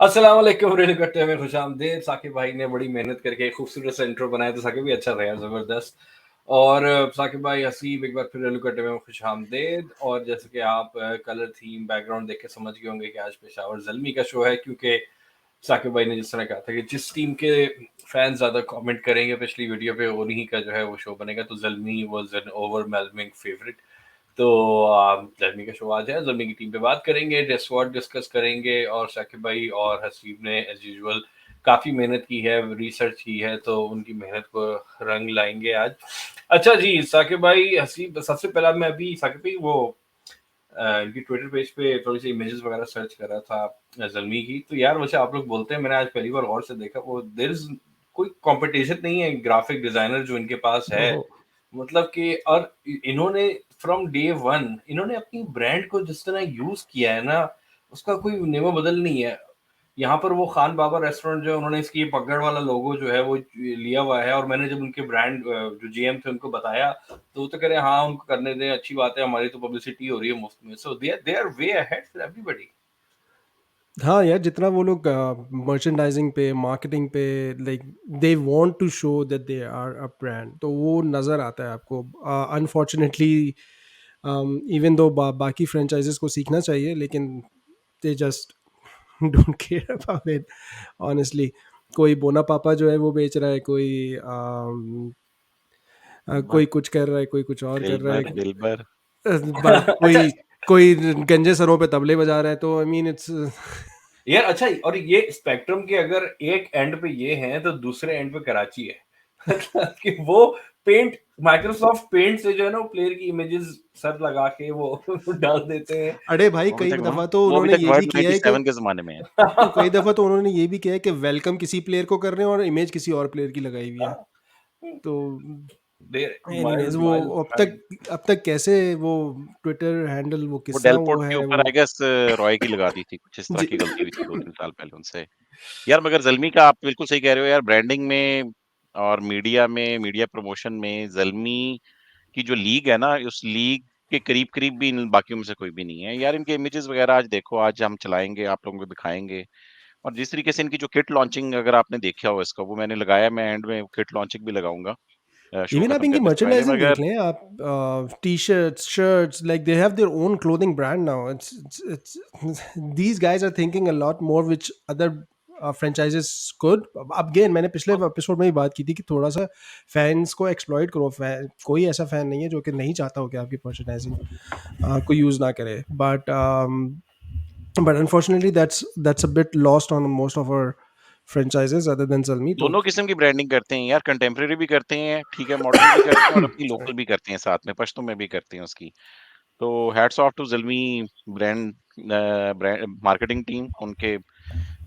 अस्सलाम वालेकुम रेल कट्टे में खुशामदीद। साकिब भाई ने बड़ी मेहनत करके एक खूबसूरत सा इंट्रो बनाया तो साकिब भी अच्छा था यार, ज़बरदस्त। और साकिब भाई हसीब एक बार फिर रेल कट्टे में खुशामदीद। और जैसे कि आप कलर थीम बैकग्राउंड देख के समझ गए होंगे कि आज पेशावर ज़ल्मी का शो है, क्योंकि साकिब भाई ने जिस तरह कहा था कि जिस टीम के फैन ज़्यादा कमेंट करेंगे पिछली वीडियो पे उन्हीं का जो है वो शो बनेगा, तो Zalmi was an overwhelming favourite. तो ज़र्मी का शो आज है, ज़र्मी की टीम पे बात करेंगे, स्क्वाड डिस्कस करेंगे और शाकिब भाई और हसीब ने एज़ यूजुअल काफ़ी मेहनत की है, रिसर्च की है, तो उनकी मेहनत को रंग लाएँगे आज। अच्छा जी, साकिब भाई, हसीब, सबसे पहला मैं अभी साकिब भाई वो इनकी ट्विटर पेज पे थोड़ी-सी इमेजेस वगैरह सर्च कर रहा था ज़ल्मी की, तो यार वैसे आप लोग बोलते हैं, मैंने आज पहली बार गौर से देखा, वो देयर इज़ कोई कॉम्पिटिशन नहीं है ग्राफिक डिज़ाइनर जो इनके पास है। ओहो! मतलब कि और इन्होंने फ्रॉम डे वन इन्होंने अपनी ब्रांड को जिस तरह यूज़ किया है ना, उसका कोई नेमो-बदल नहीं है। यहाँ पर वो खान बाबा रेस्टोरेंट जो है उन्होंने इसकी पकड़ वाला लोगो जो है वो लिया हुआ है, और मैंने जब उनके ब्रांड जो जीएम थे उनको बताया, तो वो तो कह रहे हैं हाँ, उनको करने दें, अच्छी बात है, हमारी तो पब्लिसिटी हो रही है मुफ्त में। So they are way ahead for everybody. हाँ यार, जितना वो लोग मर्चेंडाइजिंग पे, मार्केटिंग पे like they want to show that they are a brand, तो वो नज़र आता है आपको। अनफॉर्चुनेटली इवन दो बाकी फ्रेंचाइजेस को सीखना चाहिए, लेकिन they just don't care about it honestly. कोई बोना पापा जो है वो बेच रहा है, कोई कुछ कर रहा है, कोई कुछ और कर रहा है। दिलबर दिलबर अच्छा। कोई कोई गंजे सरों पे तबले बजा रहा है, तो आई मीन इट्स यार अच्छा, और ये स्पेक्ट्रम के अगर एक एंड पे ये हैं तो दूसरे एंड पे कराची है। मतलब कि वो पेंट, माइक्रोसॉफ्ट पेंट से जो है ना, वो प्लेयर की इमेजेस सर लगा के वो डाल देते हैं। अरे भाई, वो अभी कई तक दफा तो वो अभी उन्होंने तक ये भी वर्ड किया है कि 97 के ज़माने में है। कई दफा तो उन्होंने ये भी किया है कि वेलकम किसी प्लेयर को कर रहे हैं और इमेज किसी और प्लेयर की लगाई हुई है। तो देयर एनीवेज, माइल्स वो माइल्स अब तक कैसे वो ट्विटर हैंडल, वो वो किस्सा वो डेलपोर्ट के है ऊपर वो। आई गेस रॉय की लगा दी थी, कुछ इस तरह जी। की गलती हुई थी 2-3 साल पहले उनसे। यार मगर ज़ल्मी का आप बिल्कुल सही कह रहे हो यार, ब्रांडिंग में और मीडिया में, मीडिया प्रमोशन में ज़ल्मी की जो लीग है ना, उस लीग के करीब-करीब भी इन बाकियों में से कोई भी नहीं है। यार इनके इमेजेस वगैरह आज देखो, आज हम चलाएँगे, आप लोगों को दिखाएँगे। और जिस तरीके से इनकी जो किट लॉन्चिंग अगर आपने देखा हो इसका, वो मैंने लगाया, मैं एंड में किट लॉन्चिंग भी लगाऊँगा शो इवन आप खत्म इनकी करने से पहले। मर्चेंडाइजिंग देख मगर लें, आप T shirts, shirts, like they have their own clothing brand now. It's these guys are thinking a lot more which other franchises could. अब अगेन, मैंने पिछले एपिसोड में ही बात की थी कि थोड़ा सा फैंस को एक्सप्लॉइट करो। कोई ऐसा फैन नहीं है जो कि नहीं चाहता हो कि आपकी मर्चेंडाइजिंग को यूज़ ना करे, but unfortunately that's a bit lost on most of our franchises other than Zalmi. तो दोनों किस्म की ब्रांडिंग करते हैं यार, कंटेम्प्रेरी भी करते हैं, ठीक है, मॉडर्न भी करते हैं और अपनी sorry. लोकल भी करते हैं साथ में, पश्तो में भी करते हैं उसकी। तो hats off to Zalmi brand brand marketing team, उनके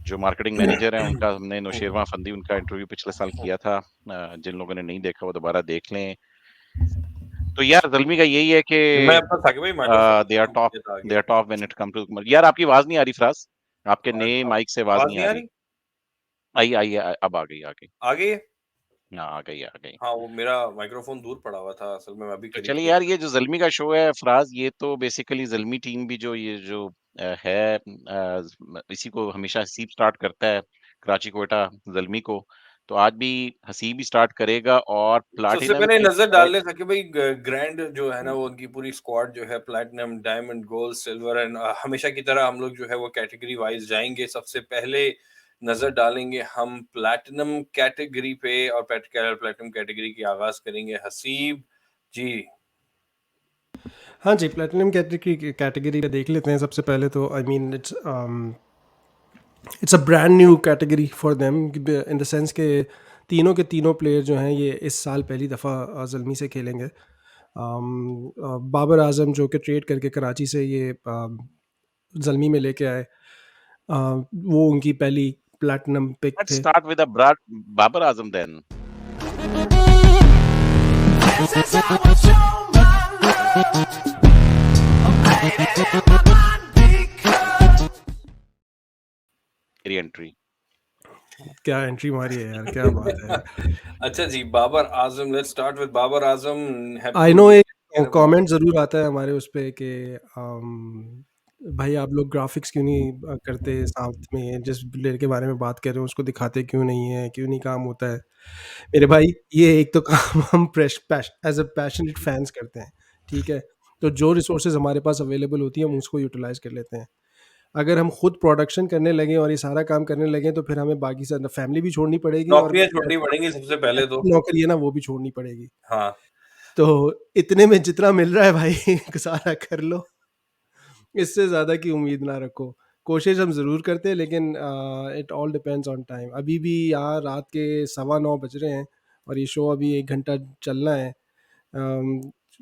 जो मार्केटिंग मैनेजर हैं उनका हमने नौशेरवां फंदी उनका इंटरव्यू पिछले साल किया था। जिन लोगों ने नहीं देखा वो दोबारा देख लें। तो यार ज़िल्मी का यही है कि मैं अपना साकिब भाई माइक्रोफोन दे आर टॉप, ये तो आ दे गया। Are top when it come to. यार आपकी आवाज़ नहीं आ रही फराज, आपके नए माइक से आवाज़ आवाज नहीं नहीं आ आ रही। रही? आई आई अब आ गई, आ गई। आ गई है? हाँ, आ गई, आ गई। हाँ, वो मेरा माइक्रोफोन दूर पड़ा हुआ था, असल में मैं अभी तो करीब चलिए से। यार, ये जो ज़ल्मी का शो है फराज, ये तो बेसिकली ज़ल्मी टीम भी जो ये जो है इसी को हमेशा हसीब स्टार्ट करता है, कराची कोयटा ज़ल्मी को। तो आज भी हसीब ही स्टार्ट करेगा और सबसे प्लैटिनम पहले की नज़र डाल शायद लें साकिब भाई, ग्रैंड जो है ना, वो उनकी पूरी स्क्वाड जो है, platinum, diamond, gold, silver and हमेशा की तरह हम लोग जो है वो कैटेगरी वाइज़ जाएँगे। सबसे पहले नज़र डालेंगे हम प्लैटिनम कैटेगरी पे, और प्लैटिनम कैटेगरी की आगाज़ करेंगे हसीब जी। हाँ जी, प्लेटिनम कैटेगरी पे देख लेते हैं सबसे पहले तो। I mean it's a brand new category for them, in the sense के तीनों के तीनों प्लेयर जो हैं ये इस साल पहली दफ़ा ज़ल्मी से खेलेंगे। बाबर आजम जो कि ट्रेड करके कराची से ये ज़ल्मी में लेके आए, वो उनकी पहली प्लैटिनम पिक लेट्स थे। Start with Babar Azam then. This is how I show my love. I'm painting my mind because मेरी एंट्री। क्या एंट्री मारी है यार, क्या बात है यार। अच्छा जी, Babar Azam, let's start with Babar Azam. Happy I know, new एक ईयर। कमेंट ज़रूर आता है हमारे उस पे कि भाई आप लोग ग्राफिक्स क्यों नहीं करते साथ में? जिस प्लेयर के बारे में बात कर रहे हो उसको दिखाते क्यों नहीं है? क्यों नहीं काम होता है? मेरे भाई ये एक तो काम हम एज़ अ पैशनेट फैन्स करते हैं, ठीक है? तो जो रिसोर्सेज़ हमारे पास अवेलेबल होती हैं हम उसको यूटिलाइज़ कर लेते हैं। अगर हम खुद प्रोडक्शन करने लगें और ये सारा काम करने लगें तो फिर हमें बाकी सारा फैमिली भी छोड़नी पड़ेगी और नौकरियां छोड़नी पड़ेंगी सबसे पहले तो। नौकरी है ना वो भी छोड़नी पड़ेगी। हाँ, तो इतने में जितना मिल रहा है भाई सारा कर लो। इससे ज़्यादा की उम्मीद ना रखो। कोशिश हम ज़रूर करते हैं लेकिन it all depends on time. अभी भी यहाँ रात के 9:15 बज रहे हैं और ये शो अभी 1 घंटा चलना है।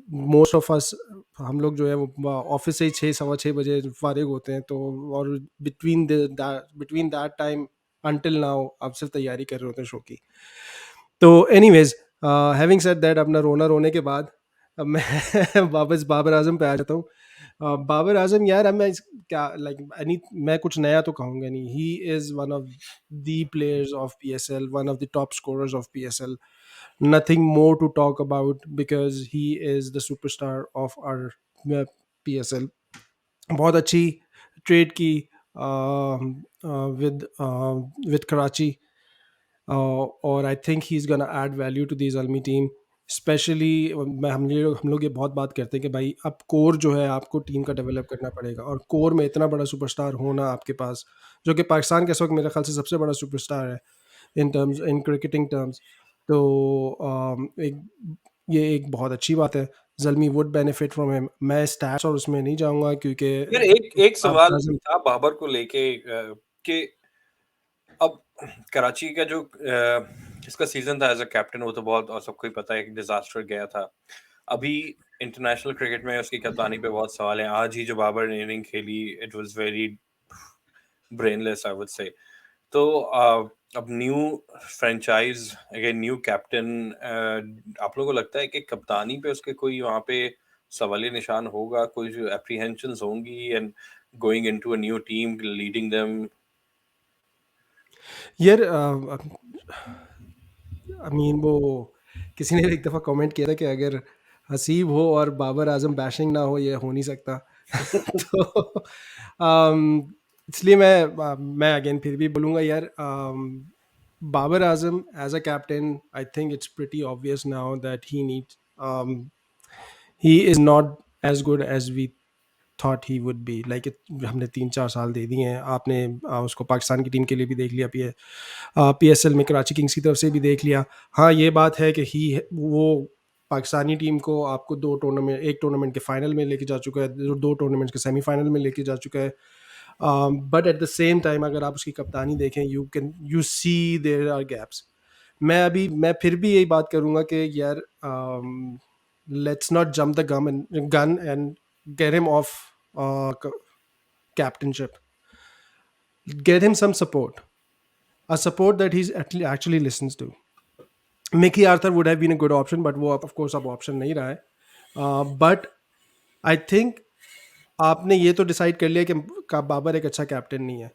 मोस्ट ऑफ अस हम लोग जो है वो ऑफिस से ही 6 सवा 6 बजे फारिग होते हैं तो और between that time until now अब सिर्फ तैयारी कर रहे होते हैं शो की। तो एनीवेज हैविंग सेड दैट अपना रोना रोने के बाद अब मैं वापस बाबर आजम पे आ जाता हूँ। बाबर आजम यार अब मैं क्या लाइक एनी मैं कुछ नया तो कहूँगा नहीं। He is one of the players of PSL, one of the top scorers of PSL. Nothing more to talk about because he is the superstar of our PSL. बहुत अच्छी ट्रेड की with Karachi और I think he is gonna add value to the Zalmi team specially. हम लोग ये बहुत बात करते हैं कि भाई अब कोर जो है आपको टीम का डेवलप करना पड़ेगा और कोर में इतना बड़ा सुपरस्टार होना आपके पास जो कि पाकिस्तान के इस वक्त मेरे ख्याल से सबसे बड़ा सुपरस्टार है इन क्रिकेटिंग टर्म्स। तो ये एक बहुत अच्छी बात है। Zalmi would benefit from him. मैं स्टैट्स और उसमें नहीं जाऊँगा क्योंकि यार एक सवाल बाबर आजम था बाबर को लेके कि अब कराची का जो इसका सीजन था एज अ कैप्टन वो तो बहुत और सबको ही पता है कि डिजास्टर गया था। अभी इंटरनेशनल क्रिकेट में उसकी कप्तानी पे बहुत सवाल हैं। आज ही जो बाबर ने इनिंग खेली it was very brainless I would say. तो अब new franchise again new captain आप लोगों को लगता है कि कप्तानी पे उसके कोई वहाँ पे सवालिया निशान होगा, कोई जो एप्रीहेंशंस होंगी and going into a new team leading them? यार आई मीन वो किसी ने एक दफ़ा कमेंट किया था कि अगर हसीब हो और बाबर आजम बैशिंग ना हो ये हो नहीं सकता। तो इसलिए मैं अगेन फिर भी बोलूँगा यार Babar Azam as a captain I think it's pretty obvious now that he is not as good as we thought he would be like हमने 3-4 साल दे दिए हैं। आपने उसको पाकिस्तान की टीम के लिए भी देख लिया, पीएसएल में कराची किंग्स की तरफ से भी देख लिया। हाँ ये बात है कि वो पाकिस्तानी टीम को आपको एक टूर्नामेंट के फाइनल में लेके जा चुका है, दो टूर्नामेंट्स के सेमीफाइनल में लेके जा चुका है। But at the same time अगर आप उसकी कप्तानी देखें you see there are gaps. मैं फिर भी यही बात करूँगा कि यार let's not jump the gun and get him off captainship. Get him some support, a support that he's actually listens to. Mickey Arthur would have been a good option, but वो of course अब option नहीं रहा है। But I think आपने ये तो decide कर लिया कि बाबर एक अच्छा कैप्टन नहीं है,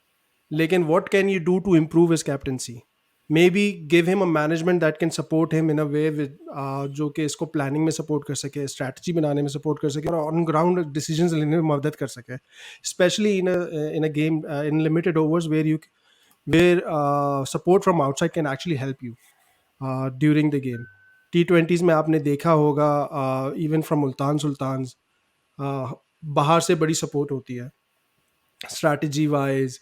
लेकिन what can you do to improve his captaincy? Maybe give him a management that can support him in a way with जो कि इसको प्लानिंग में सपोर्ट कर सके, स्ट्रैटेजी बनाने में सपोर्ट कर सके और ऑन ग्राउंड डिसीजंस लेने में मदद कर सके, specially in a game in limited overs where support from outside can actually help you during the game. T20s में आपने देखा होगा इवन फ्रॉम मुल्तान सुल्तान्स बाहर से बड़ी सपोर्ट होती है strategy wise,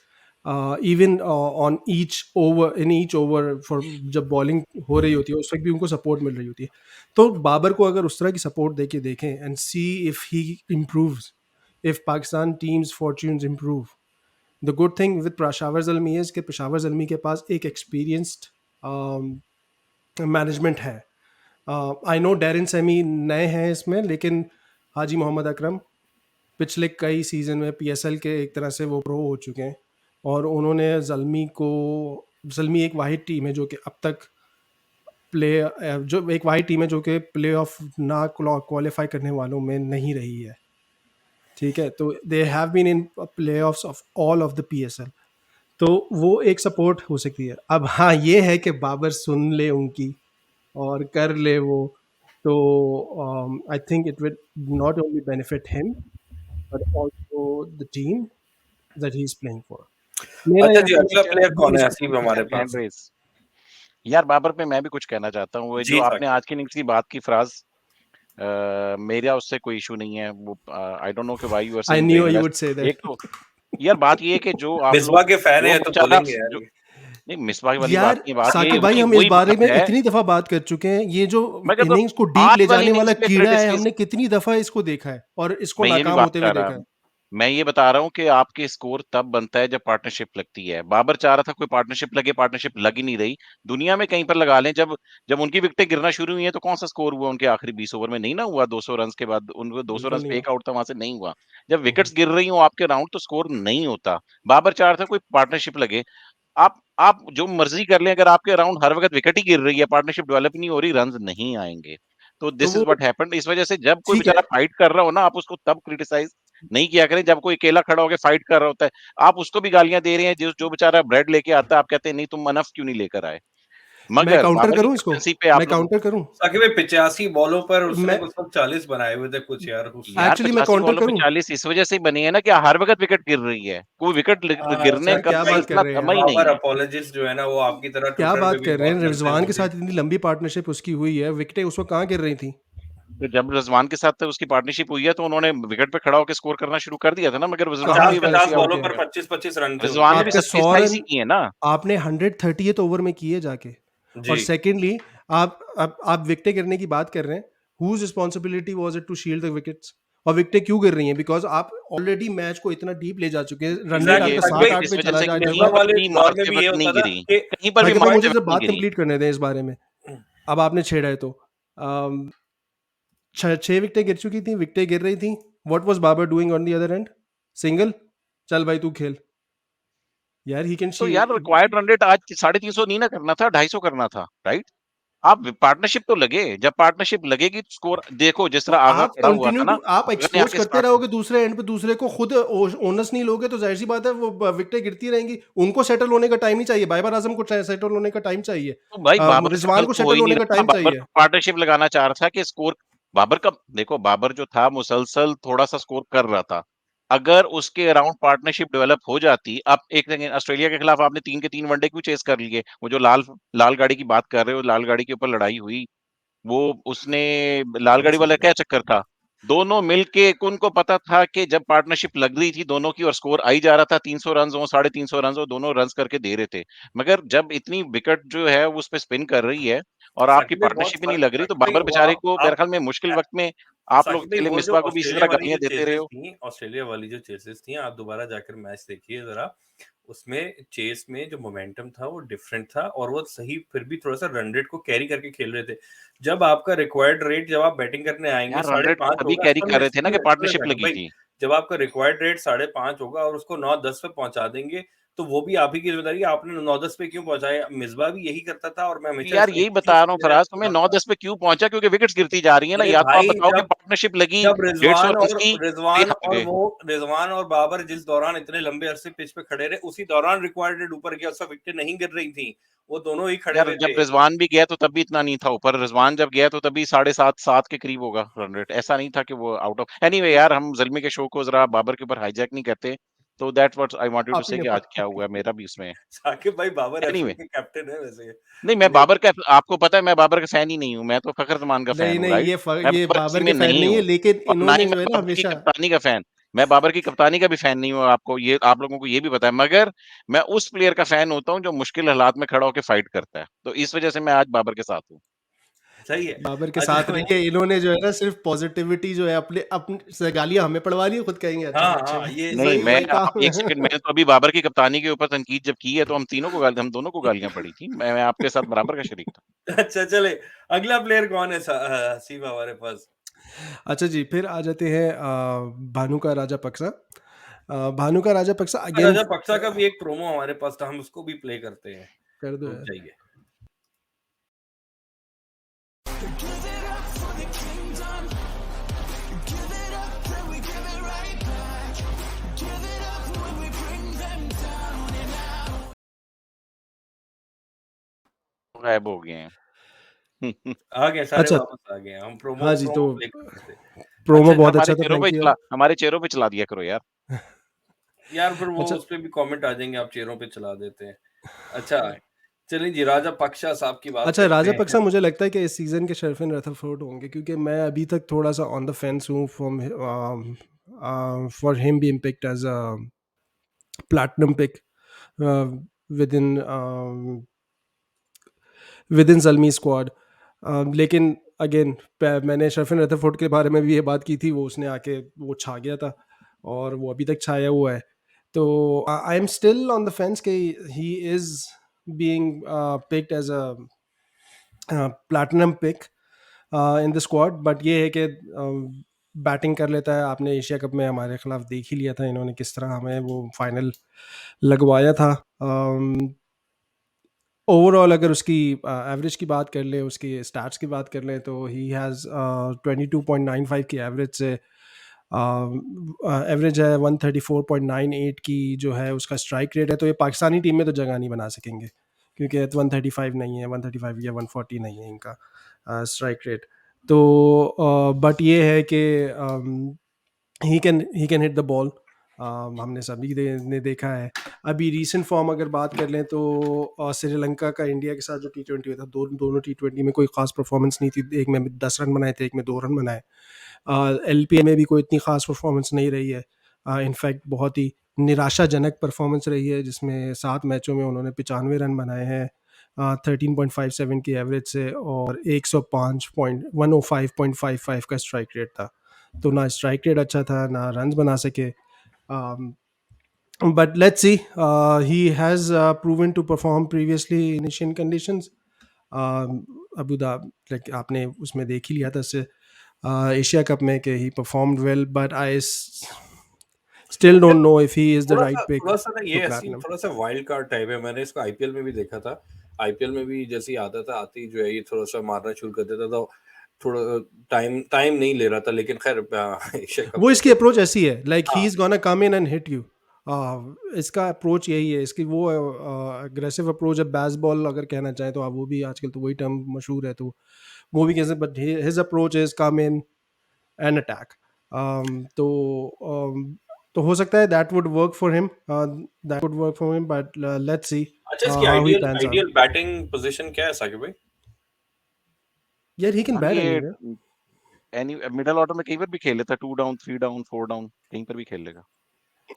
even on each over for जब बॉलिंग हो रही होती है उस वक्त भी उनको सपोर्ट मिल रही होती है। तो बाबर को अगर उस तरह की सपोर्ट देके देखें and see if he improves, if Pakistan team's fortunes improve, the good thing with Peshawar Zalmi is कि पेशावर ज़ल्मी के पास एक experienced मैनेजमेंट है। आई नो डेरिन सेमी नए हैं इसमें, लेकिन हाजी मोहम्मद अकरम पिछले कई सीज़न में पीएसएल के एक तरह से वो प्रो हो चुके हैं और उन्होंने ज़ल्मी एक वाहिद टीम है जो कि अब तक प्ले ऑफ ना क्वालिफाई करने वालों में नहीं रही है, ठीक है। तो they have been in play off all of the PSL, तो वो एक सपोर्ट हो सकती है। अब हाँ ये है कि बाबर सुन ले उनकी और कर ले वो, तो I think it will not only benefit him but also the team that he's playing for. मेरा अच्छा जी, यहाँ अगला पे प्लेयर कौन है इसको हसीब बोलते हैं। हमारे हैंड पास? रेस। यार बाबर पे मैं भी कुछ कहना चाहता हूँ। वो जी, जो आपने साकिब। आज की इनिंग्स की बात की फ्राज, मेरा उससे कोई इशू नहीं है। वो आई डोंट नो कि why you are I saying knew brainless. you would say that. एक तो यार बात ये है कि जो आप मिसबा लोग के फैन जो है तो बेचारा बोलेंगे यार जो ये। नहीं मिसबाह वाली बात यार नहीं है, बात ये साकिब भाई उनकी हम इस वही बारे बात में है। इतनी दफा बात कर चुके हैं, ये जो मैं कहता हूँ इनिंग्स को डीप आज ले वाली जाने वाला इनिंग्स पे कीड़ा है, क्रिटिसिज्म हमने कितनी दफा इसको देखा है और इसको मैं ये भी नाकाम बात होते हुए कर रहा देखा है। हूँ। मैं ये बता रहा हूँ कि आपके स्कोर तब बनता है जब पार्टनरशिप लगती है। बाबर चाह रहा था कोई पार्टनरशिप लग ही नहीं रही। दुनिया में कहीं पर लगा लें, जब जब उनकी विकेटें गिरना शुरू हुई हैं तो कौन सा स्कोर हुआ उनके आखिरी 20 ओवर में? नहीं ना हुआ 200 रन के बाद। उनको 200 बिल्कुल रन नहीं पे हुआ। एक आउट था, वहां से नहीं हुआ। जब विकेट्स गिर रही हो आपके राउंड तो स्कोर नहीं होता। बाबर चाह रहा था कोई पार्टनरशिप लगे। आप जो मर्जी कर लें, अगर आपके अराउंड हर वक्त विकेट ही गिर रही है, पार्टनरशिप डेवलप नहीं हो रही, रन नहीं आएंगे। तो तो दिस इज वो व्हाट हैपेंड। इस वजह से जब कोई ठीक है, बेचारा फाइट कर रहा हो ना, आप उसको तब क्रिटिसाइज नहीं किया करें जब कोई अकेला खड़ा होकर फाइट कर रहा होता है। आप उसको भी गालियां दे रहे हैं, जो बेचारा ब्रेड लेके आता है, आप कहते हैं नहीं तुम अनफ क्यों नहीं लेकर आए। मैं मगर काउंटर बाबर की करूं इसको, कैप्टनसी पे मैं आप लोग काउंटर करूं, साकिब भाई 85 बॉलों पर उसने मैं कुछ वक्त 40 बनाए हुए थे कुछ यार उससे। यार एक्चुअली मैं 85 काउंटर बॉलों पे करूं। 40 इस वजह से ही बनी है ना कि हर वक्त विकेट गिर रही है। कोई विकेट गिरने सर साकिब का क्या भाई बात कर सिलसिला रहे हैं थमा यार, ही बाबर नहीं है। अपॉलॉजिस्ट जो है ना वो आपकी तरह क्या ट्विटर पे बात भी कर रहे हैं? बहुत चलते हैं रिजवान वो के भी। साथ इतनी लंबी पार्टनरशिप उसकी हुई है, विकेटें उस वक्त कहाँ गिर रही थी? तो जब रिजवान के साथ उसकी पार्टनरशिप हुई है तो उन्होंने विकेट पे खड़ा होकर स्कोर करना शुरू कर दिया था ना। मगर रिजवान कहाँ भी 50-50 वैसे ही शुरू आउट बॉलों हो किया? पर गया। 25-25 रन थे रिजवान उसके। ने भी आपके 100 27-28 रन ही किए ना। आपने 130th ओवर में किए जाके। जी। और सेकेंडली आप विकेटें गिरने की बात कर रहे हैं, whose responsibility was it to shield the wickets? और विकेटें क्यों गिर रही हैं? बिकॉज आप ऑलरेट मैच को इतना डीप ले जा चुके हैं, रन रेट नहीं एग्जैक्टली ये आपका साकिब भाई 7-8 इस पे वजह चला से जा मिसबा जाएगा। कहीं वाले भी दौर में मारते भी ये वक्त नहीं होता था गिरी, कि कहीं पर भी साकिब भाई मुझे मारते सिर्फ वक्त नहीं बात गिरी। कंप्लीट करने दें इस बारे में। अब आपने छेड़ा है तो 6 विकेटें गिर चुकी थी, विकेटें गिर रही थी। What was Babar doing on the other end? Single, चल भाई तू खेल यार, ही कैन तो शी। यार रिक्वायर्ड रन रेट आज 350 नहीं ना करना था, 250 करना था, राइट? आप पार्टनरशिप तो लगे। जब पार्टनरशिप लगेगी स्कोर देखो जिस तो तरह आगा आप खड़ा हुआ कंटिन्यू था ना। टू आप अगर ने एक्सपोज आके करते स्टार्ट रहोगे दूसरे एंड पे, दूसरे को खुद ओनस नहीं लोगे तो जाहिर सी बात है वो विकेटें गिरती रहेंगी। उनको सेटल होने का टाइम ही चाहिए, बाबर आजम को सेटल होने का टाइम चाहिए, तो भाई बाबर सेटल रिजवान को तो हो सेटल ही नहीं होने का रहा था। टाइम बाबर चाहिए। तो पार्टनरशिप लगाना चाह रहा था कि स्कोर बाबर का देखो, बाबर जो था मुसलसल थोड़ा सा स्कोर कर रहा था। अगर उसके अराउंड पार्टनरशिप डेवलप हो जाती। आप एक सेकंड, ऑस्ट्रेलिया के खिलाफ आपने 3 के 3 वनडे क्यों चेस कर लिए? वो जो लाल लाल गाड़ी की बात कर रहे हो, लाल गाड़ी के ऊपर लड़ाई हुई, वो उसने लाल गाड़ी वाला क्या चक्कर था? दोनों मिलके उनको पता था कि जब पार्टनरशिप लग रही थी दोनों की और स्कोर आई जा रहा था 300 रन हो 350 रन हो, दोनों रन करके दे रहे थे। मगर जब इतनी विकेट जो है वो उस पे स्पिन कर रही है और आपकी साकिब भाई बहुत पार्टनरशिप ही नहीं फर्क लग रही, तो साकिब भाई बाबर वो बेचारे को मेरे आप ख्याल में मुश्किल वक्त में आप लोग साकिब भाई चले वो जो मिसबा को भी इसी ऑस्ट्रेलिया तरह वाली जो गालियां देते रहे चेसेस हो। थी, ऑस्ट्रेलिया वाली जो चेसेस थी, आप दोबारा जाकर मैच देखिए जरा। उसमें चेस में जो मोमेंटम था वो डिफरेंट था और वो सही फिर भी थोड़ा सा रन रेट को कैरी करके खेल रहे थे। जब आपका रिक्वायर्ड रेट जब आप बैटिंग करने आएंगे यार रन रेट 5.5 तभी होगा। कैरी कर रहे थे ना कि सुनिए पार्टनरशिप साकिब लगी भाई, थी। जब आपका रिक्वायर्ड रेट 5.5 होगा और उसको 9-10 पे पहुंचा देंगे तो वो भी आप ही की जिम्मेदारी है। आपने 9-10 पे क्यों पहुंचाया? मिसबा भी यही करता था और मैं हमेशा यार इसका यही एक बता चीज रहा हूँ फराज, तुम्हें सुनता था। 9-10 पे क्यों पहुंचा? क्योंकि विकेट्स गिरती जा रही है ना। अरे या तो आप भाई बताओ कि जब पार्टनरशिप लगी जब 150 रिजवान रन और की तो ये रिजवान हार और गए। वो रिजवान और बाबर जिस दौरान इतने लंबे अरसे पिच पे खड़े रहे, उसी दौरान रिक्वायर्ड रेट ऊपर गया, उसका विकेट नहीं गिर रही थी, वो दोनों ही खड़े यार हुए जब थे। रिजवान भी गया तो तब भी इतना नहीं था ऊपर। रिजवान जब गया तो तभी 7.5 के करीब होगा रन रेट। ऐसा नहीं था कि वो आउट ऑफ एनीवे। यार हम जल्मी के शो को जरा बाबर के ऊपर हाईजैक नहीं करते। तो that's what I wanted to आप ही से ने कि आज क्या हुआ है मेरा भी उसमें। साकिब भाई बाबर एफए एनीवे के कैप्टन है वैसे। नहीं, मैं नहीं बाबर का आपको पता है मैं बाबर का फैन ही नहीं हूँ। मैं तो फखर जमान का फैन नहीं हूँ, नहीं, राइट? मैं ये बाबर किसी बाबर में के फैन नहीं नहीं है, हूँ लेकिन और ना ही इन्होंने मैं जो है ना बाबर की हमेशा। कप्तानी का फैन। मैं बाबर की कप्तानी का भी फैन नहीं हूँ, आपको ये आप लोगों को ये भी पता है। मगर मैं उस प्लेयर का फैन होता हूँ जो मुश्किल हालात में खड़ा होकर फाइट करता है। तो इस वजह से मैं आज बाबर के साथ हूँ। सही है। बाबर के साथ अगला नहीं मैच है, इन्होंने जो है ना सिर्फ पॉजिटिविटी जो है अपने अपने गालियां हमें पड़वा ली, खुद कहेंगे अच्छा हाँ अच्छा हाँ ये नहीं, वही सही है। मैं वही आप काम एक सेकंड, है। मैंने तो अभी बाबर की कप्तानी के ऊपर तनकीद जब की है तो हम दोनों को गालियां पड़ी थी। मैं आपके साथ बराबर का शरीक था। अच्छा चले, अगला प्लेयर कौन है हसीब हमारे पास? अच्छा जी, फिर आ जाते हैं भानु का राजा पक्सा। भानु का राजा पक्सा अगेन राजा पक्सा का भी एक प्रोमो हमारे पास था, हम उसको भी प्ले करते हैं। कर दो रुक यार। जाइए। गायब हो गए हैं। आ गए सारे, अच्छा, वापस आ गए हम। प्रोमो हाँ जी, प्रोमो तो प्ले कर रहे थे। प्रोमो अच्छा बहुत हमारे अच्छा था, चेहरों पे थैंक यू चला यार। हमारे चेहरों पे चला दिया करो यार। यार फिर वो अच्छा उस पे भी कमेंट आ जाएंगे, आप चेहरों पे चला देते हैं। अच्छा, चलिए जी, राजा पक्षा साहब की बात अच्छा, करते हैं। राजापक्सा मुझे लगता है कि इस सीज़न के शर्फिन रदरफोर्ड होंगे, क्योंकि मैं अभी तक थोड़ा-सा ऑन द फेंस हूँ for him being picked as a platinum pick uh, within within Zalmi squad. लेकिन अगेन मैंने शर्फिन रदरफोर्ड के बारे में भी ये बात की थी, वो उसने आके वो छा गया था और वो अभी तक छाया हुआ है। तो I am still on the fence कि he is being picked as a platinum pick in the squad, but ये है कि बैटिंग कर लेता है। आपने एशिया कप में हमारे खिलाफ देख ही लिया था इन्होंने किस तरह हमें वो फाइनल लगवाया था। ओवरऑल अगर उसकी एवरेज की बात कर लें, उसकी स्टैट्स की बात कर लें, तो ही हैज़ 22.95 की एवरेज से एवरेज है 134.98 की जो है उसका स्ट्राइक रेट है। तो ये पाकिस्तानी टीम में तो जगह नहीं बना सकेंगे, क्योंकि 135 नहीं है, 135 या 140 नहीं है इनका स्ट्राइक रेट। तो बट ये है कि he can hit the ball. हमने सभी ने देखा है। अभी रीसेंट फॉर्म अगर बात कर लें तो श्रीलंका का इंडिया के साथ जो T20 हुआ था, दोनों T20 में कोई ख़ास परफॉर्मेंस नहीं थी। एक में 10 रन बनाए थे, एक में 2 रन बनाए। LPL में भी कोई इतनी ख़ास परफॉर्मेंस नहीं रही है। इनफैक्ट बहुत ही निराशाजनक परफॉर्मेंस रही है, जिसमें 7 मैचों में उन्होंने 95 रन बनाए हैं 13.57 की एवरेज से, और 105.55 का स्ट्राइक रेट था। तो ना स्ट्राइक रेट अच्छा था, ना रन बना सके। But let's see. He has proven to perform previously in Asian conditions. Abu Dhabi, like आपने उसमें देख ही लिया था इससे एशिया कप में कि he performed well, but I still यार don't know if he is the थोड़ा सा right pick थोड़ा सा ना ये for ऐसी platinum. थोड़ा सा वाइल्ड कार्ड टाइप है। मैंने इसको आईपीएल में भी देखा था। आईपीएल में भी जैसे ही आता था, आते ही जो है ये थोड़ा सा मारना शुरू कर देता था। थोड़ा टाइम टाइम नहीं ले रहा था, लेकिन खैर एशिया कप वो में इसकी तो अप्रोच ऐसी है, लाइक ही हाँ। Is gonna come in and hit you. इसका अप्रोच यही है, इसकी वो अग्रेसिव अप्रोच है, बैसबॉल अगर कहना चाहें तो। आप वो भी आजकल तो वही टर्म मशहूर है, तो वो भी कैसे, but his approach is come in and attack. तो तो हो सकता है that would work for him, but let's see अच्छा, इसकी how he ideal pans out. Ideal batting position क्या है साकिब भाई? यार ही कैन यार बैट ये एनीवेयर। एनी मिडिल ऑर्डर में कहीं पर भी खेल लेता, 2 डाउन 3 डाउन 4 डाउन कहीं पर भी खेल लेगा।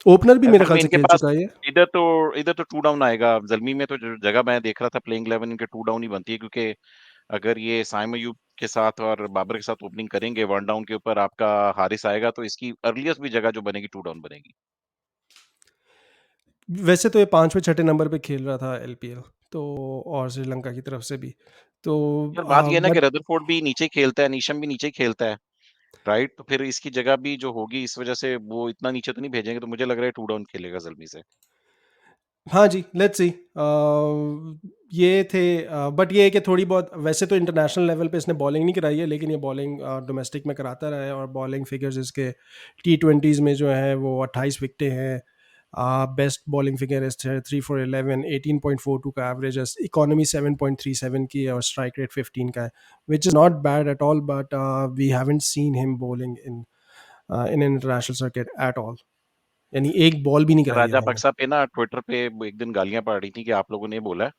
ओपनर भी मेरे असल ख्याल में से इनके खेल पास चुका है ये। इधर तो 2 डाउन आएगा। ज़ल्मी में तो जो जगह मैं देख रहा था प्लेइंग 11 इनके 2 डाउन ही बनती है, क्योंकि अगर ये साइम अयूब के साथ और बाबर के साथ ओपनिंग करेंगे 1 डाउन के ऊपर आपका हारिस आएगा, तो इसकी अर्लीस्ट भी जगह जो बनेगी 2 डाउन बनेगी। वैसे तो ये 5वें 6ठे नंबर पे खेल रहा था LPL, तो और श्रीलंका की तरफ से भी तो यार बात ये है ना कि बट रदरफोर्ड भी नीचे ही खेलता है, नीशम भी नीचे ही खेलता है, राइट? तो फिर इसकी जगह भी जो होगी, इस वजह से वो इतना नीचे तो नहीं भेजेंगे, तो मुझे लग रहा है 2 डाउन खेलेगा ज़ल्मी से। हाँ जी, लेट्स सी। ये थे, बट ये है कि थोड़ी बहुत, वैसे तो इंटरनेशनल लेवल पे इसने बॉलिंग नहीं कराई है, लेकिन ये बॉलिंग डोमेस्टिक में कराता रहा है, और बॉलिंग फिगर्स इसके T20s में जो है वो 28 विकेटें हैं। Best bowling figure is 3 for 11, 18.42 का एवरेज है, इकोनॉमी 7.37 की है, और स्ट्राइक रेट 15 का है, which is not bad at all, but we haven't seen him bowling in international circuit at all. यानी एक बॉल भी नहीं कराई है मैंने। राजापक्सा पे ना ट्विटर पे एक दिन गालियां पड़ रही थी कि आप लोगों ने बोला है।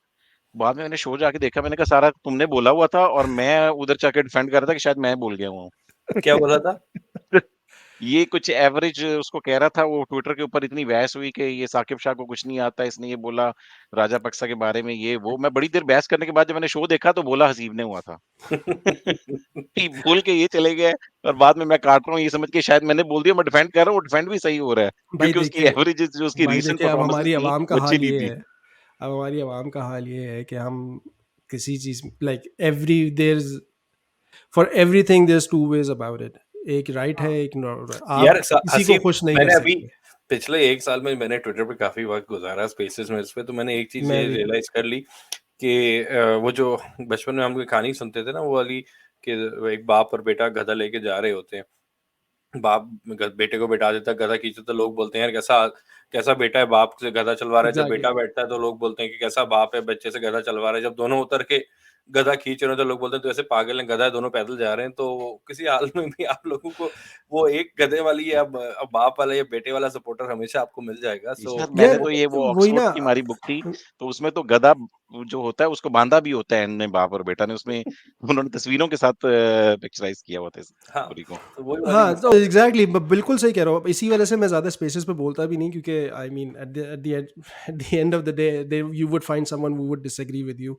बाद में मैंने शो जाके देखा, मैंने कहा सारा तुमने बोला हुआ था, और मैं उधर जाके डिफेंड कर रहा था कि शायद मैं बोल गया हूँ। क्या बोला था? ये कुछ एवरेज उसको कह रहा था, वो ट्विटर के ऊपर इतनी बहस हुई कि ये साकिब शाह को कुछ नहीं आता, इसने ये बोला राजापक्सा के बारे में, ये वो। मैं बड़ी देर बहस करने के बाद जब मैंने शो देखा तो बोला हसीब ने हुआ था। कि बोल के ये चले गए, और बाद में मैं काट रहा हूँ ये समझ के शायद मैंने बोल दिया, मैं डिफेंड कर रहा हूँ, वो डिफेंड भी सही हो रहा है, भाई क्योंकि उसकी देखिए एवरेजेस जो उसकी भाई रीसेंट देखिए, अब परफॉर्मेंसेस हमारी थी आवाम का वो अच्छी हाल नहीं ये थी। है, अब हमारी आवाम का हाल ये है कि हम किसी चीज, like every there, for everything there to weigh about it. एक राइट है, हाँ। एक नॉट। आप यार किसी को हसीब, खुश नहीं कर मैंने अभी सकते। पिछले 1 साल में मैंने ट्विटर पे काफी वक्त गुजारा स्पेसेस में, इस पे तो मैंने एक चीज मैं ये भी। रियलाइज कर ली कि वो जो बचपन में हम कोई कहानी सुनते थे ना, वो वाली कि एक बाप और बेटा गधा लेके जा रहे होते हैं, बाप बेटे को बैठा देता है, गधा खींचता तो लोग बोलते हैं यार कैसा कैसा बेटा है, बाप से गधा चलवा रहा है। जब एग्जैक्टली बेटा बैठता है तो लोग बोलते हैं कि कैसा बाप है, बच्चे से गधा चलवा रहा है। जब दोनों उतर के गधा खींच रहे हैं तो लोग बोलते हैं तो ऐसे पागल है, गधा है, दोनों पैदल जा रहे हैं। तो किसी हाल में भी आप लोगों को वो एक गधे वाली या बाप वाला या बेटे वाला सपोर्टर हमेशा आपको मिल जाएगा। सो यार यार मैंने तो ये वो वही ऑक्सफोर्ड ना की हमारी बुक थी, तो उसमें तो गधा जो होता है उसको बांधा भी होता है एंड में, बाप और बेटा ने उसमें उन्होंने तस्वीरों के साथ पिक्चराइज किया हुआ था इस हाँ, स्टोरी को। तो वही वाली हाँ तो एग्जैक्टली बिल्कुल सही कह रहा हूँ। इसी वजह से मैं ज़्यादा स्पेसेस पे बोलता भी नहीं, क्योंकि I mean at the end of the day you would find someone who would disagree with you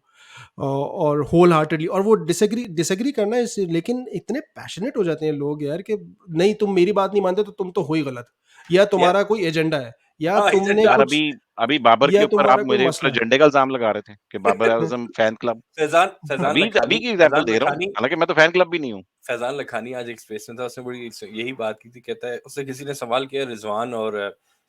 और होल हार्टेडली, और वो डिसएग्री करना है लेकिन इतने पैशनेट हो जाते हैं लोग यार कि नहीं तुम मेरी बात नहीं मानते तो तुम तो हो ही गलत, या यार तुम्हारा कोई एजेंडा है, या हाँ, तुमने एजेंडा यार कुछ, अभी अभी बाबर के या ऊपर आप तुम्हारा कोई मेरे ऊपर मसला एजेंडे का इल्जाम लगा रहे थे कि बाबर आजम फैन क्लब। फैजान अभी अभी की एग्जांपल दे रहा हूँ, लखानी हालांकि मैं तो फैन क्लब भी नहीं हूँ। फैजान लखानी आज एक स्पेस में था, उसने बड़ी यही बात की थी। कहता है उससे किसी ने सवाल किया रिजवान और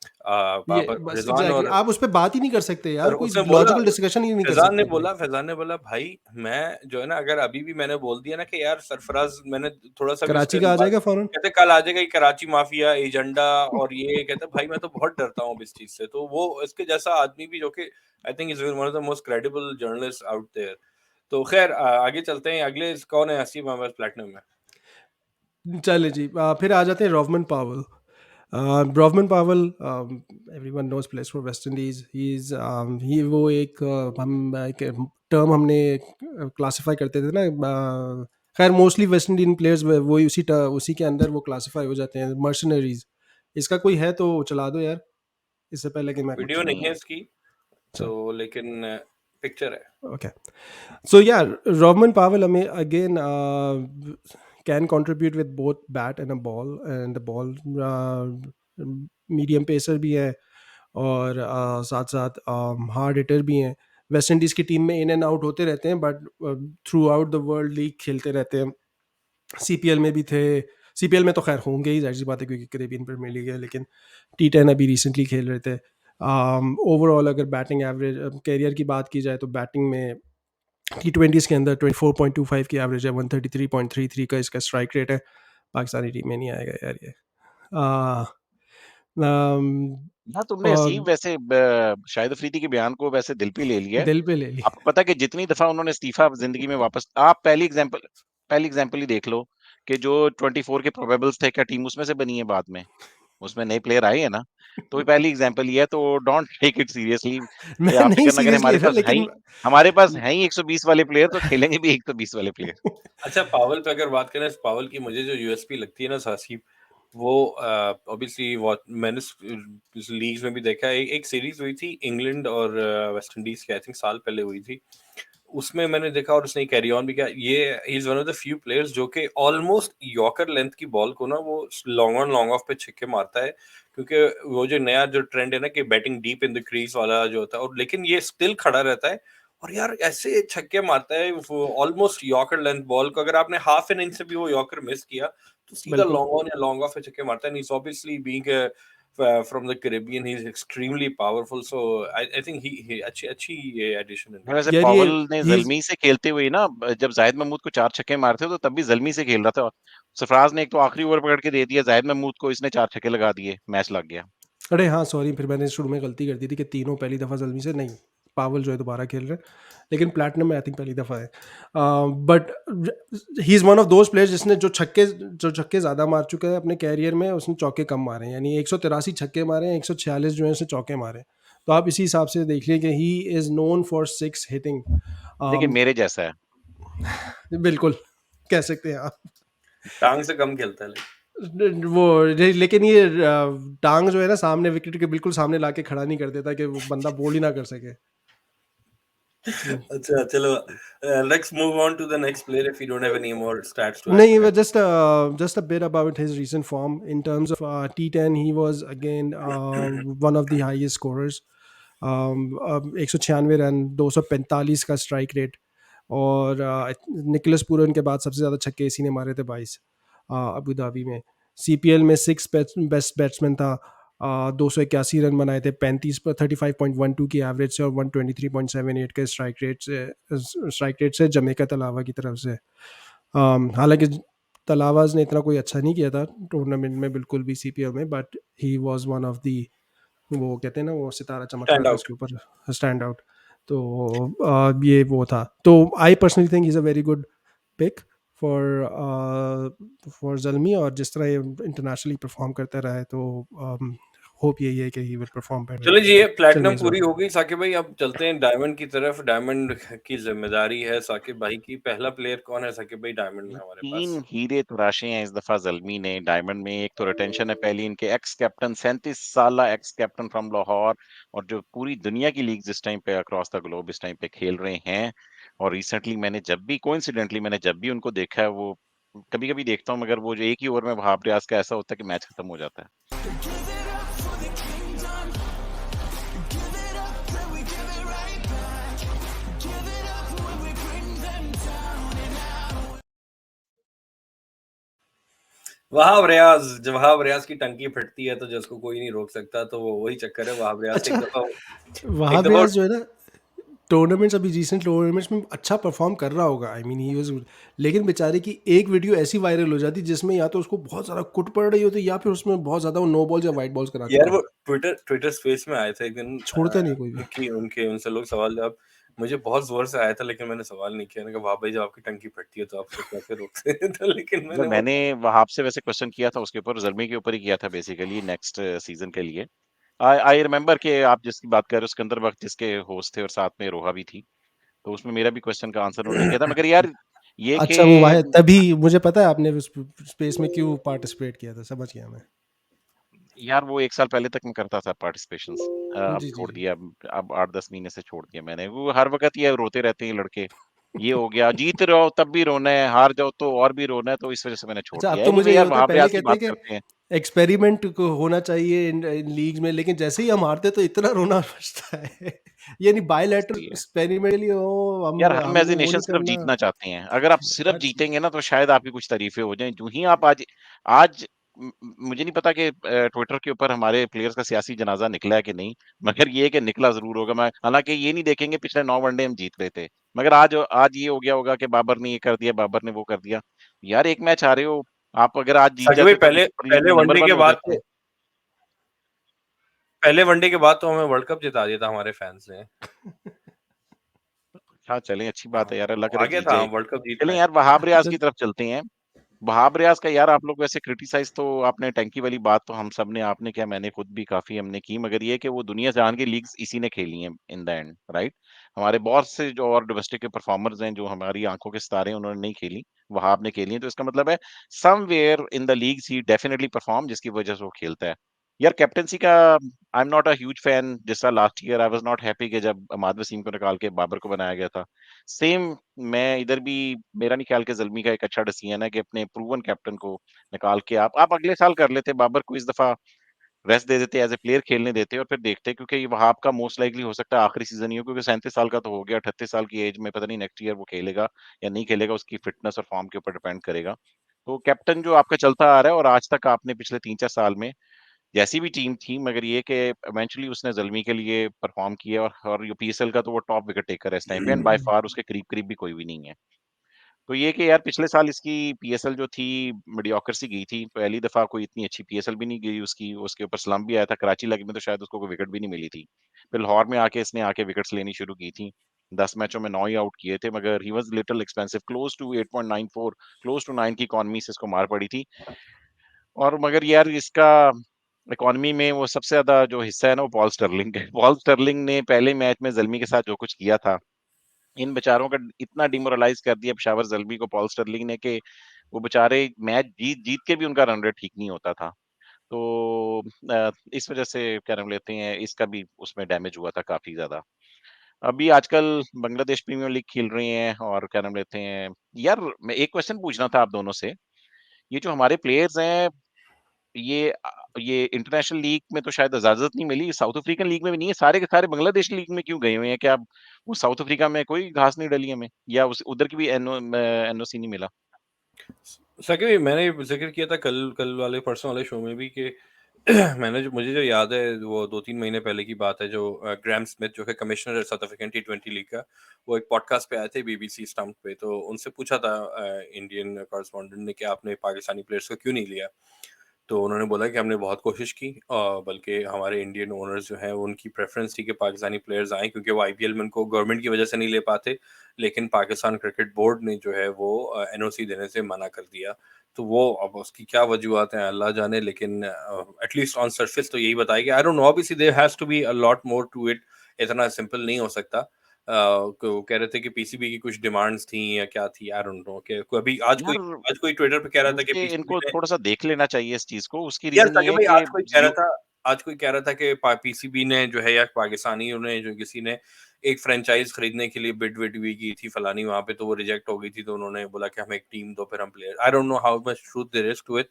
ये बाबर, बस रिजवान एग्जैक्टली और आप उस पर बात ही नहीं कर सकते यार, कोई उसने बोला, लॉजिकल डिस्कशन ही नहीं कर सकते कोई। फैजान ने बोला भाई मैं जो है ना, अगर अभी भी मैंने बोल दिया ना कि यार सरफराज, मैंने थोड़ा सा भी कराची उसके का आ बाद जाएगा फौरन। कहते कल आ जाएगा ये कराची माफिया एजेंडा और ये, कहते भाई मैं तो बहुत डरता हूँ इस चीज से। तो वो इसके जैसा आदमी भी जो कि I think is one of the most credible journalist out there. तो खैर आगे चलते हैं। अगले कौन है आसिफ अहमद प्लेटिनम में? चले जी, फिर आ जाते हैं रॉवमन Powell. Rovman Powell everyone knows plays for West Indies. He is he वो एक हम एक टर्म हमने क्लासिफाई करते थे ना, खैर मोस्टली वेस्ट इंडियन प्लेयर्स वो उसी के अंदर वो क्लासिफाई हो जाते हैं, मर्सनरीज। इसका कोई है तो चला दो यार, इससे पहले कि मैं कुछ। वीडियो नहीं है इसकी अच्छा, तो, लेकिन पिक्चर है। Okay. So yeah, Rodman Powell, I mean, again, can contribute with both bat and a ball, and the ball medium pacer भी है और साथ साथ हार्ड हिटर भी हैं। वेस्ट इंडीज़ की टीम में इन एंड आउट होते रहते हैं, but through out the world league खेलते रहते हैं। सीपीएल में भी थे, सीपीएल में तो खैर होंगे ही, जाहिर सी बात है क्योंकि कैरेबियन प्रीमियर लीग है, लेकिन T10 अभी रिसेंटली खेल रहे थे। ओवरऑल अगर बैटिंग एवरेज कैरियर की बात की जाए तो बैटिंग में T20s के अंदर 24.25 की एवरेज है, 133.33 का इसका स्ट्राइक रेट है। पाकिस्तानी टीम में नहीं आएगा यार ये। आ, हाँ, तुमने और असीम वैसे शाहिद अफरीदी के बयान को वैसे दिल पे ले लिया है। दिल पे ले ली। आपको पता है कि जितनी दफा उन्होंने इस्तीफा जिंदगी में वापस, आप पहली एग्जांपल ही देख लो कि जो 24 के प्रोबेबल्स थे, क्या टीम उसमें से बनी है बाद में? उसमें नए प्लेयर आए हैं ना, तो ये पहली एग्जांपल ये है। तो डोंट टेक इट सीरियसली। मैं आप नहीं फिक्र ना करें, सीरियस ले रहा, लेकिन हमारे पास है ही 120 वाले प्लेयर, तो खेलेंगे भी 120 वाले प्लेयर। अच्छा, पावल पे अगर बात करें, पावल की मुझे जो यूएसपी लगती है ना सासिब, वो ऑब्वियसली मैंने लीग्स में भी देखा है। एक सीरीज हुई थी इंग्लैंड और वेस्ट इंडीज की, आई थिंक साल पहले हुई थी। उसमें मैंने देखा और उसने कैरी ऑन भी किया। ये he is one of the few players जो कि ऑलमोस्ट यॉर्कर लेंथ की बॉल को ना वो लॉन्ग ऑन लॉन्ग ऑफ पे छक्के मारता है, क्योंकि वो जो नया जो ट्रेंड है ना कि batting deep in the crease वाला जो होता है, और लेकिन ये स्टिल खड़ा रहता है और यार ऐसे छक्के मारता है ऑलमोस्ट यॉर्कर लेंथ बॉल को। अगर आपने हाफ एन इंच से भी वो यॉर्कर मिस किया तो सीधा बिल्कुल। लॉन्ग ऑन या लॉन्ग ऑफ पे छक्के मारता है। And obviously being from the Caribbean, he's extremely powerful. So I think he अच्छी ये addition है। वैसे यार ये पॉवल ने ही जल्मी से खेलते हुए ना, जब जाहिद महमूद को 4 छक्के मारते तो तब भी जल्मी से खेल रहा था। सरफराज ने एक तो आखिरी ओवर पकड़ के दे दिया जाहिद महमूद को, इसने 4 छक्के लगा दिए, मैच लग गया। अरे हाँ सॉरी, फिर मैंने शुरू में गलती कर दी थी कि तीनों पहली दफ़ा जल्दी से नहीं, पावल जो है दोबारा खेल रहे हैं, लेकिन प्लैटिनम में आई थिंक पहली दफ़ा है। But he is one of those players जिसने जो छक्के ज़्यादा मार चुका है अपने कैरियर में, उसने चौके कम मारे हैं। यानी 183 छक्के मारे हैं, 146 जो है उसने चौके मारे हैं। तो आप इसी हिसाब से देख लीजिए कि he is known for 6 hitting. देखिए मेरे जैसा है। बिल्कुल कह सकते हैं आप। टांग से कम खेलता है वो लेकिन ये टांग जो है ना सामने विकेट के बिल्कुल सामने लाके खड़ा नहीं कर देता कि वो बंदा बॉल ही ना कर सके। अच्छा चलो, let's move on to the next player if you don't have any more stats to add नहीं, to it. just a bit about his recent form in terms of T10. He was again one of the highest scorers. 196 run, 245 का strike rate, और Nicholas Pooran के बाद सबसे ज़्यादा छक्के इसी ने मारे थे 22 अबू धाबी में। सीपीएल में 6 बेस्ट बैट्समैन था, 281 रन बनाए थे, 35.12 की एवरेज से और 123.78 के स्ट्राइक रेट से जमैका तलावा की तरफ से। हालांकि तलावाज ने इतना कोई अच्छा नहीं किया था टूर्नामेंट में बिल्कुल भी सीपीएल में, but he was one of the, वो कहते हैं ना वो सितारा चमक रहा स्टैंड था आउट। उसके ऊपर, स्टैंड आउट। तो ये वो था, तो I personally think is a very good pick for Zalmi, और जिस तरह ये इंटरनेशनली परफॉर्म करता रहा है तो होप यही है कि ही विल परफॉर्म बेटर। चलो जी, ये प्लैटिनम चलिए पूरी सर, हो गई साकिब भाई, अब चलते हैं डायमंड की तरफ। डायमंड की जिम्मेदारी है साकिब भाई की। पहला प्लेयर कौन है साकिब भाई डायमंड में हमारे पास? 3 हीरे तराशे हैं इस दफा ज़ल्मी ने डायमंड में। एक तो रिटेंशन है पहली, इनके एक्स कैप्टन 37 साला एक्स कैप्टन फ्रॉम लाहौर, और जो पूरी दुनिया की लीग इस टाइम पे अक्रॉस द ग्लोब इस टाइम पे खेल रहे हैं। और रिसेंटली मैंने जब भी कोइंसिडेंटली मैंने जब भी उनको देखा है, वो कभी-कभी देखता हूँ, मगर वो जो एक ही ओवर में वहाब रियाज का ऐसा होता है कि मैच खत्म हो जाता है। वहाब रियाज की टंकी फटती है तो जिसको कोई नहीं रोक सकता, तो वो वही चक्कर है वहाब रियाज से। अच्छा वहाब रियाज जो है ना टूर्नामेंट्स, अभी रिसेंट टूर्नामेंट्स में अच्छा परफॉर्म कर रहा होगा, आई मीन ही वाज, लेकिन बेचारे की एक वीडियो ऐसी वायरल हो जाती जिसमें या तो उसको बहुत ज़्यादा कुट पड़ रही होती या फिर उसमें बहुत ज़्यादा वो नो बॉल या वाइट बॉल्स कराते यार थे, वो ट्विटर स्पेस में आए थे एक दिन, छोड़ता नहीं कोई भी। उनके उनसे लोग सवाल जवाब, मुझे बहुत जोर से आया था लेकिन मैंने सवाल नहीं किया। मैंने कहा वाह भाई, जब आपकी टंकी फटती है तो आप उसको कैसे रोकते हैं? तो लेकिन मतलब मैंने वो मैंने वहाब से वैसे क्वेश्चन किया था उसके ऊपर, ज़ल्मी के ऊपर ही किया था बेसिकली नेक्स्ट सीजन के लिए। आई आई रिमेंबर कि आप जिसकी बात कर रहे हो उसके अंदर वक्त जिसके होस्ट थे और साथ में रोहा भी थी, तो उसमें मेरा भी क्वेश्चन का आंसर उन्होंने किया था। मगर यार ये कि अच्छा वो वाह, तभी मुझे पता है आपने उस स्पेस में क्यों पार्टिसिपेट किया था, समझ गया मैं। यार वो 1 साल पहले तक मैं करता था पार्टिसिपेशंस, अब जी जी छोड़ जी। दिया। अब 8-10 महीने से छोड़ दिया मैंने। वो हर वक्त ये रोते रहते हैं लड़के, ये हो गया, जीत रहे हो तब भी रोना है, हार जाओ तो और भी रोना है, तो इस वजह से मैंने छोड़ अच्छा अब दिया। तो मुझे एनीवे ये यार होता है, वहाब पहले रियाज की कहते बात हैं करते हैं। कि एक्सपेरिमेंट को होना चाहिए इन लीग्स में, लेकिन जैसे ही हम हारते तो इतना रोना बचता है। यानी बायलैटरल सही है। एक्सपेरिमेंट के लिए हो, यार हम हम एज ए हमने वो नेशन नहीं सिर्फ करना। जीतना चाहते हैं। अगर आप सिर्फ दैट्स जीतेंगे ना तो शायद आपकी कुछ तारीफें हो जाएं। जो ही आप आज आज मुझे नहीं पता कि ट्विटर के ऊपर हमारे प्लेयर्स का सियासी जनाजा निकला है कि नहीं, मगर ये है कि निकला जरूर होगा। मैं हालांकि ये नहीं देखेंगे पिछले 9 वनडे हम जीत रहे थे, मगर आज आज ये हो गया होगा कि बाबर ने ये कर दिया, बाबर ने वो कर दिया। यार एक मैच हारे हो आप, अगर आज जीत साकिब भाई, जाते तो पहले सुपर लीग में नंबर वनडे 1 के हो बाद जाते तो हैं। हमें वर्ल्ड कप जिता दिया था हमारे फैंस ने। हाँ चलें, अच्छी बात हाँ, है यार, अल्लाह आ करे गया जीत था, जाए। वर्ल्ड कप जीत चलें पाए। यार वहाब रियाज अच्छा। की तरफ चलते हैं। वहाब रियाज का यार आप लोग वैसे क्रिटिसाइज तो आपने, टैंकी वाली बात तो हम सब ने, आपने क्या मैंने खुद भी काफी हमने की, मगर ये है कि वो दुनिया जहान की लीग्स इसी ने खेली हैं इन द एंड, राइट। हमारे बहुत से जो और डोमेस्टिक के परफॉर्मर्स हैं जो हमारी आंखों के सितारे हैं, उन्होंने नहीं खेली, वहाब ने खेली है। तो इसका मतलब है somewhere in the leagues he definitely perform, जिसकी वजह से वो खेलता है। यार कैप्टनसी का I am not a huge fan. जिस तरह last year I was not happy कि जब अमाद वसीम को निकाल के बाबर को बनाया गया था, सेम मैं इधर भी, मेरा नहीं ख्याल कि ज़ल्मी का एक अच्छा डिसीजन है कि अपने प्रूवन कैप्टन को निकाल के आप अगले साल कर लेते, बाबर को इस दफा रेस्ट दे देते, एज ए प्लेयर खेलने देते और फिर देखते, क्योंकि ये वहाब का मोस्ट लाइकली हो सकता है आखिरी सीजन ही हो, क्योंकि 37 साल का तो हो गया, 38 साल की एज में पता नहीं नेक्स्ट ईयर वो खेलेगा या नहीं खेलेगा, उसकी फिटनेस और फॉर्म के ऊपर डिपेंड करेगा। तो कैप्टन जो आपका चलता आ रहा है, और आज तक आपने पिछले 3-4 साल में जैसी भी टीम थी, मगर ये कि इवेंचुअली उसने ज़ल्मी के लिए परफॉर्म किया, और ये पीएसएल का तो वो टॉप विकेट टेकर है इस टाइम पे, एंड बाय फार उसके करीब-करीब भी कोई भी नहीं है। तो ये कि यार पिछले साल इसकी पीएसएल जो थी मीडियोक्रे सी गई थी, पहली दफा कोई इतनी अच्छी पीएसएल भी नहीं गई उसकी, उसके ऊपर स्लम्प भी आया था। कराची लेग में तो शायद उसको कोई विकेट भी नहीं मिली थी। फिर लाहौर में आके इसने आके विकेट्स लेनी शुरू की थी। 10 मैचों में 9 ही आउट किए थे, मगर he was little expensive, close to 8.94, close to 9 की इकॉनमी से इसको मार पड़ी थी। और मगर यार इसका इकॉनमी में वो सबसे ज्यादा जो हिस्सा है ना, वो पॉल स्टर्लिंग है। पॉल स्टर्लिंग ने पहले मैच में ज़ल्मी के साथ जो कुछ किया था, इन बेचारों का इतना डिमोरलाइज कर दिया पेशावर ज़ल्मी को पॉल स्टर्लिंग ने, कि वो बेचारे मैच जीत जीत के भी उनका रन रेट ठीक नहीं होता था। तो इस वजह से क्या नाम लेते हैं, इसका भी उसमें डैमेज हुआ था काफी ज्यादा। अभी आजकल बांग्लादेश प्रीमियर लीग खेल रहे हैं, और क्या नाम लेते हैं, यार मैं एक क्वेश्चन पूछना था आप दोनों से। ये जो हमारे प्लेयर्स हैं, ये इंटरनेशनल लीग में तो शायद इजाजत नहीं मिली, साउथ अफ्रीकन लीग में भी नहीं है, सारे के सारे बांग्लादेश लीग में क्यों गए हुए हैं? क्या वो साउथ अफ्रीका में कोई घास नहीं डली हमें, या उस उधर की भी एनओसी नहीं मिला? साकिब भाई, मैंने जिक्र किया था कल कल वाले परसों वाले शो में भी कि मुझे जो याद है वो 2-3 महीने पहले की बात है, जो ग्रैम स्मिथ जो है कमिश्नर है साउथ अफ्रीकन टी20 लीग का, वो एक पॉडकास्ट पे आए थे बीबीसी स्टम्प पे, तो उनसे पूछा था इंडियन कॉरेस्पॉन्डेंट ने कि आपने पाकिस्तानी प्लेयर्स को क्यों नहीं लिया? तो उन्होंने बोला कि हमने बहुत कोशिश की, बल्कि हमारे इंडियन ओनर्स जो हैं उनकी प्रेफ़रेंस थी कि पाकिस्तानी प्लेयर्स आएँ, क्योंकि वो आईपीएल में उनको गवर्नमेंट की वजह से नहीं ले पाते, लेकिन पाकिस्तान क्रिकेट बोर्ड ने जो है वो एनओसी देने से मना कर दिया। तो वो अब उसकी क्या वजूहत हैं अल्लाह जाने, लेकिन एटलीस्ट ऑन सरफेस तो यही बताया कि I don't know, obviously there has to be a lot more to it, इतना सिंपल नहीं हो सकता। को कह रहे थे कि पीसीबी की कुछ डिमांड्स थी या क्या थी, आई डोंट नो, कि कोई अभी यार आज कोई ट्विटर पे कह रहा था कि मुझे पीसीबी इनको ने, थोड़ा-सा देख लेना चाहिए इस चीज़ को। उसकी यार रीज़न ये साकिब है भाई, कि यू आज कोई कह रहा था कि पीसीबी ने जो है या पाकिस्तानियों ने जो किसी ने एक फ्रेंचाइज खरीदने के लिए बिड विड भी की थी फलानी वहां पे, तो वो रिजेक्ट हो गई थी, तो उन्होंने बोला कि हमें एक टीम दो, फिर हम player, I don't know how much truth there is to it,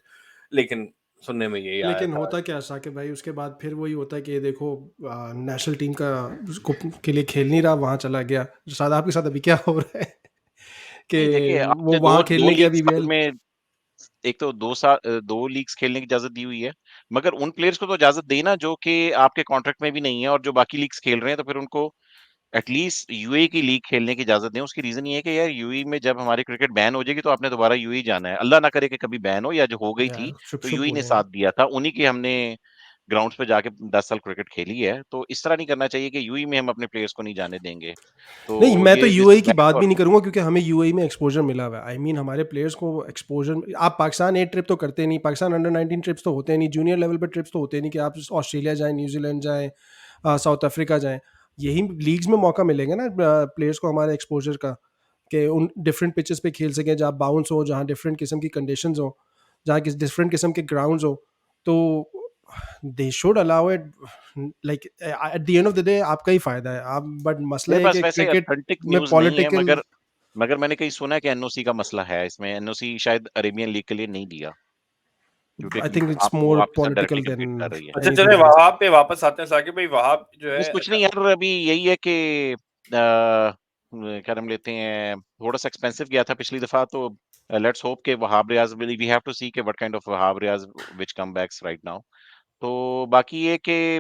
लेकिन सुनने में यही आया लेकिन था। होता क्या है साकिब भाई, उसके बाद फिर वही होता है कि देखो नेशनल टीम का उसको के लिए खेल नहीं रहा, वहाँ चला गया। शायद आपके साथ अभी क्या हो रहा है कि नहीं देखिए, वो आपने 2 वहाँ 2 खेलने गया लीग साल बीबीएल। में एक तो 2 लीग्स खेलने की इजाज़त दी हुई है। मगर उन प्लेयर्स को तो इजाज़त दें ना जो कि आपके कॉन्ट्रैक्ट में भी नहीं है और जो बाकी लीग्स खेल रहे हैं, तो फिर उनको एटलीस्ट यूएई की लीग खेलने की इजाज़त दें। उसकी रीज़न ये है कि यार यूएई में जब हमारी क्रिकेट बैन हो जाएगी तो आपने दोबारा यूएई जाना है। अल्लाह ना करे कि कभी बैन हो, या जो हो गई थी, यार शुभ तो शुभ यूएई ने बोलेंगे। साथ दिया था। उन्हीं के हमने ग्राउंड्स पे जाके 10 साल क्रिकेट खेली है। तो इस तरह नहीं करना चाहिए कि यूएई में हम अपने प्लेयर्स को नहीं जाने देंगे। नहीं, तो मैं तो ये दिस यूएई इज़ की बैड बात भी फॉर नहीं करूँगा, क्योंकि हमें यूएई में एक्सपोज़र मिला हुआ है। आई मीन हमारे प्लेयर्स को एक्सपोज़र, आप पाकिस्तान ए ट्रिप तो करते नहीं, पाकिस्तान अंडर 19 ट्रिप्स तो होते नहीं, जूनियर लेवल पे ट्रिप्स तो होते नहीं कि आप ऑस्ट्रेलिया जाएँ, न्यूज़ीलैंड जाएँ, साउथ अफ्रीका जाएँ। यही लीग्स में मौका मिलेगा ना प्लेयर्स को हमारे एक्सपोज़र का, कि उन डिफरेंट पिचेस पे खेल सकें, जहाँ बाउंस हो, जहाँ डिफरेंट किस्म की कंडीशंस हो, जहाँ किस डिफरेंट किस्म के ग्राउंड्स हो, तो they should allow it. Like at the end of the day आपका ही फायदा है, आप, बट मसला मेरे ये है पास कि वैसे क्रिकेट ऑथेंटिक में न्यूज़ नहीं है, पॉलिटिकल। मगर मगर मैंने कहीं सुना है कि एनओसी का मसला है इसमें। एनओसी शायद अरेबियन लीग के लिए नहीं दिया, क्योंकि आई थिंक इट्स वो मोर आपके साथ डायरेक्टली पॉलिटिकल देन कम्पीट कर रही है। अच्छा, एनीथिंग चले एल्स। वहाब पे वापस आते हैं साकिब भाई। वहाब जो है, बस कुछ अच्छा, नहीं यार, अभी यही है कि क्या नाम लेते हैं, थोड़ा-सा एक्सपेंसिव गया था पिछली दफ़ा, तो लेट्स होप कि Wahab Riaz, we have to see कि what kind of Wahab Riaz which comebacks right now. तो बाकी ये कि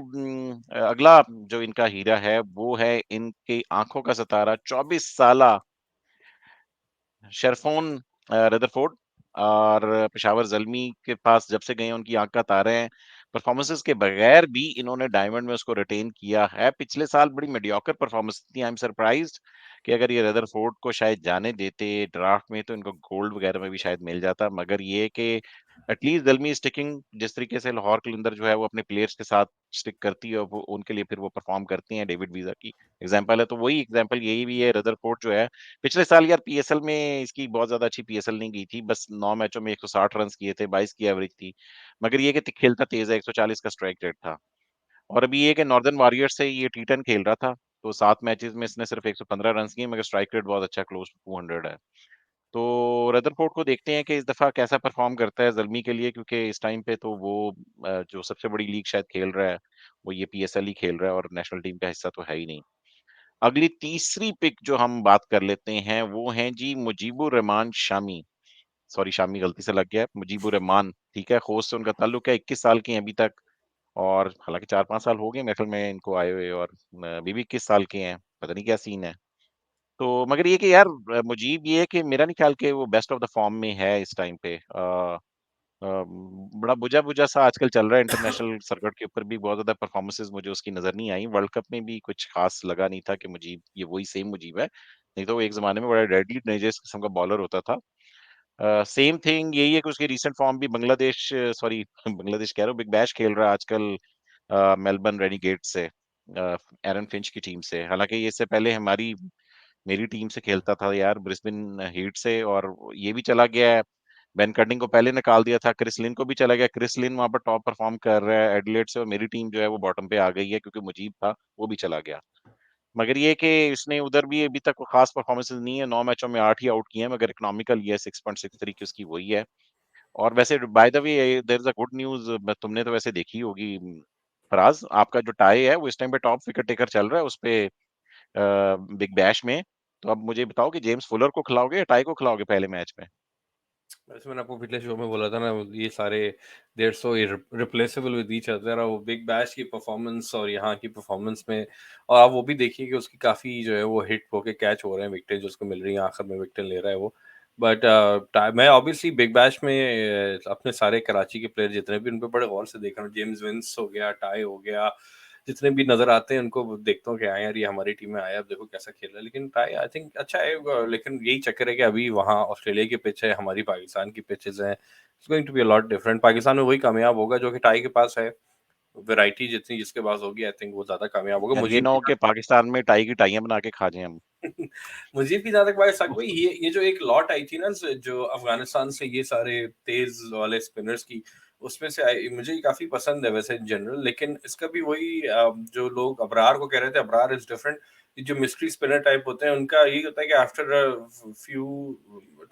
अगला जो इनका हीरा है, वो है इनकी आँखों का सितारा 24 साला शरफ़ोन रदरफोर्ड, और पेशावर ज़ल्मी के पास जब से गए हैं उनकी आँख का तारा है। परफ़ॉर्मेंसेज़ के बगैर भी इन्होंने डायमंड में उसको रिटेन किया है। पिछले साल बड़ी मीडियोकर परफ़ॉर्मेंस थी। आई एम सरप्राइज़्ड कि अगर ये रदरफोर्ड को शायद जाने देते ड्राफ्ट में तो इनको गोल्ड वगैरह में भी शायद मिल जाता। मगर ये है कि एटलीस्ट ज़ल्मी इज़ स्टिकिंग, जिस तरीके से लाहौर कलंदर जो है वो अपने प्लेयर्स के साथ स्टिक करती है और वो उनके लिए फिर वो परफ़ॉर्म करती हैं। डेविड वीज़ा की एग्ज़ाम्पल है, तो वही एग्ज़ाम्पल यही भी है। रदरफोर्ड जो है पिछले साल यार पीएसएल में इसकी बहुत ज़्यादा अच्छी पीएसएल नहीं गई थी। बस 9 मैचों में 160 रन्स किए थे, 22 की एवरेज थी। मगर ये है कि खेलता तेज़ है, 140 का स्ट्राइक रेट था। और अभी ये है कि नॉर्दर्न वॉरियर्स से ये टी10 खेल रहा था, तो 7 मैचेज़ में इसने सिर्फ 115 रन्स किए, मगर स्ट्राइक रेट बहुत अच्छा क्लोज़ टू 200 है। तो रदरफोर्ड को देखते हैं कि इस दफ़ा कैसा परफ़ॉर्म करता है ज़ल्मी के लिए, क्योंकि इस टाइम पे तो वो जो सबसे बड़ी लीग शायद खेल रहा है, वो ये पीएसएल ही खेल रहा है और नेशनल टीम का हिस्सा तो है ही नहीं। अगली तीसरी पिक जो हम बात कर लेते हैं, वो हैं जी मुजीबुर रहमान शामी। सॉरी, शामी गलती से लग गया है, मुजीबुर रहमान, ठीक है? खोस्त से उनका ताल्लुक है, 21 साल के हैं अभी तक, और हालाँकि 4-5 साल हो गए मेरे ख़्याल में इनको आए हुए, और अभी भी 21 साल के हैं, पता नहीं क्या सीन है। तो मगर ये कि यार मुजीब ये है कि मेरा नहीं ख़्याल कि वो बेस्ट ऑफ द फ़ॉर्म में है इस टाइम पे। बड़ा बुझा-बुझा सा आजकल चल रहा है इंटरनेशनल सर्किट के ऊपर भी, बहुत ज़्यादा परफ़ॉर्मेंसेज़ मुझे उसकी नज़र नहीं आई। वर्ल्ड कप में भी कुछ ख़ास लगा नहीं था कि मुजीब ये वही सेम मुजीब है। नहीं तो वो एक ज़माने में बड़ा डेडली डेंजरस किस्म का बॉलर होता था। सेम थिंग यही है कि उसकी रीसेंट फ़ॉर्म भी बांग्लादेश, सॉरी बांग्लादेश कह रहा हूँ, बिग बैश खेल रहा है आजकल मेलबर्न रेनेगेड्स से, एरन फिंच की टीम से। हालाँकि ये इससे पहले मेरी टीम से खेलता था यार, ब्रिस्बेन हीट से, और ये भी चला गया है। बेन कटिंग को पहले निकाल दिया था, क्रिस लिन को भी चला गया। क्रिस लिन वहाँ पर टॉप परफ़ॉर्म कर रहा है एडिलेड से, और मेरी टीम जो है वो बॉटम पे आ गई है क्योंकि मुजीब था, वो भी चला गया। मगर ये है कि इसने उधर भी अभी तक कोई ख़ास परफ़ॉर्मेंसेज़ नहीं है, 9 मैचों में 8 ही आउट किए हैं, मगर इकोनॉमिकल ये 6.63 की उसकी वही है। और वैसे by the way there is a good news, ब तुमने तो वैसे देखी होगी, फराज़, आपका जो टाई है वो इस टाइम पे टॉप विकेट टेकर चल रहा है उसपे, बिग बैश में। तो अब मुझे बताओ कि जेम्स फुलर को खिलाओगे या टाई को खिलाओगे पहले मैच में? वैसे मैंने आपको पिछले शो में बोला था ना, ये सारे they are so replaceable with each other. और वो बिग बैश की परफॉर्मेंस और यहाँ की परफॉर्मेंस में, और आप वो भी देखिए कि उसकी काफ़ी जो है वो हिट होके कैच हो रहे हैं, विकेटें जो उसको मिल रही हैं, आखिर में विकेटें ले रहा है वो। बट मैं ऑब्वियसली बिग बैश में अपने सारे कराची के प्लेयर जितने भी, उन पे बड़े गौर से देख रहा हूँ। जेम्स विंस हो गया, टाई हो गया, जितने भी नज़र आते हैं उनको देखता हूँ कि हाँ यार, ये हमारी टीम में आया, अब देखो कैसा खेल रहा है। लेकिन टाई आई थिंक अच्छा है, लेकिन यही चक्कर है कि अभी वहाँ ऑस्ट्रेलिया की पिच है, हमारी पाकिस्तान की पिचेस हैं। It's going to be a lot different. Pakistan में वही कामयाब होगा जो कि टाई के पास है। वैरायटी जितनी जिसके पास होगी, आई थिंक वो ज़्यादा कामयाब होगा। यार ये मुझीब ना की हो कि पाकिस्तान में टाई की टाइयां बना के खा जाएं हम। मुझीब की जहाँ तक बात, साकिब भाई, ये जो एक लॉट आई थी ना, जो अफगानिस्तान से, ये सारे तेज वाले स्पिनर्स की, उसमें से मुझे ये काफी पसंद है वैसे इन जनरल। लेकिन इसका भी वही जो लोग अबरार को कह रहे थे, अबरार इज डिफरेंट। जो मिस्ट्री स्पिनर टाइप होते हैं, उनका यही होता है कि after few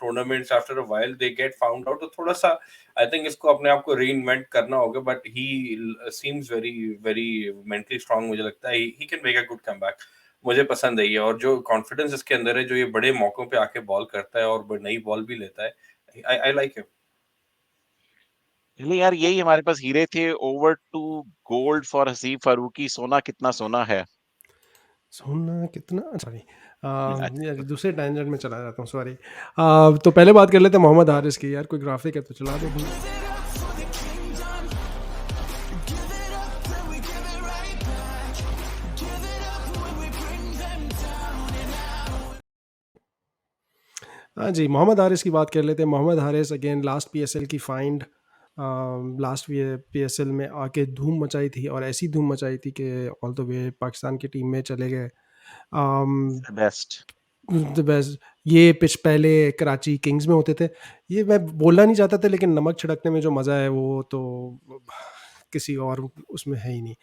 tournaments, after a while they get found out. तो थोड़ा सा आई थिंक इसको अपने आप को रीइन्वेंट करना होगा। But he seems very very mentally strong, मुझे लगता है he can make a good comeback. मुझे पसंद है ये, और जो कॉन्फिडेंस इसके अंदर है, जो ये बड़े मौकों पे आके बॉल करता है और नई बॉल भी लेता है। I like him. चलिए यार, यही हमारे पास हीरे थे। Over to gold for Haseeb Farooqui. सोना कितना सोना है। सोना कितना, सॉरी, यार अच्छा, दूसरे टेंजेंट में चला जाता हूँ, सॉरी। तो पहले बात कर लेते हैं मोहम्मद हारिस की। यार कोई ग्राफिक है तो चला दो भाई। हाँ जी, मोहम्मद हारिस की बात कर लेते हैं। Mohammad Haris again last PSL की फाइंड, लास्ट पीएसएल में आके धूम मचाई थी, और ऐसी धूम मचाई थी कि ऑल द वे पाकिस्तान की टीम में चले गए। बेस्ट। The best. ये पिच पहले कराची किंग्स में होते थे। ये मैं बोलना नहीं चाहता था, लेकिन नमक छिड़कने में जो मज़ा है वो तो किसी और उसमें है ही नहीं।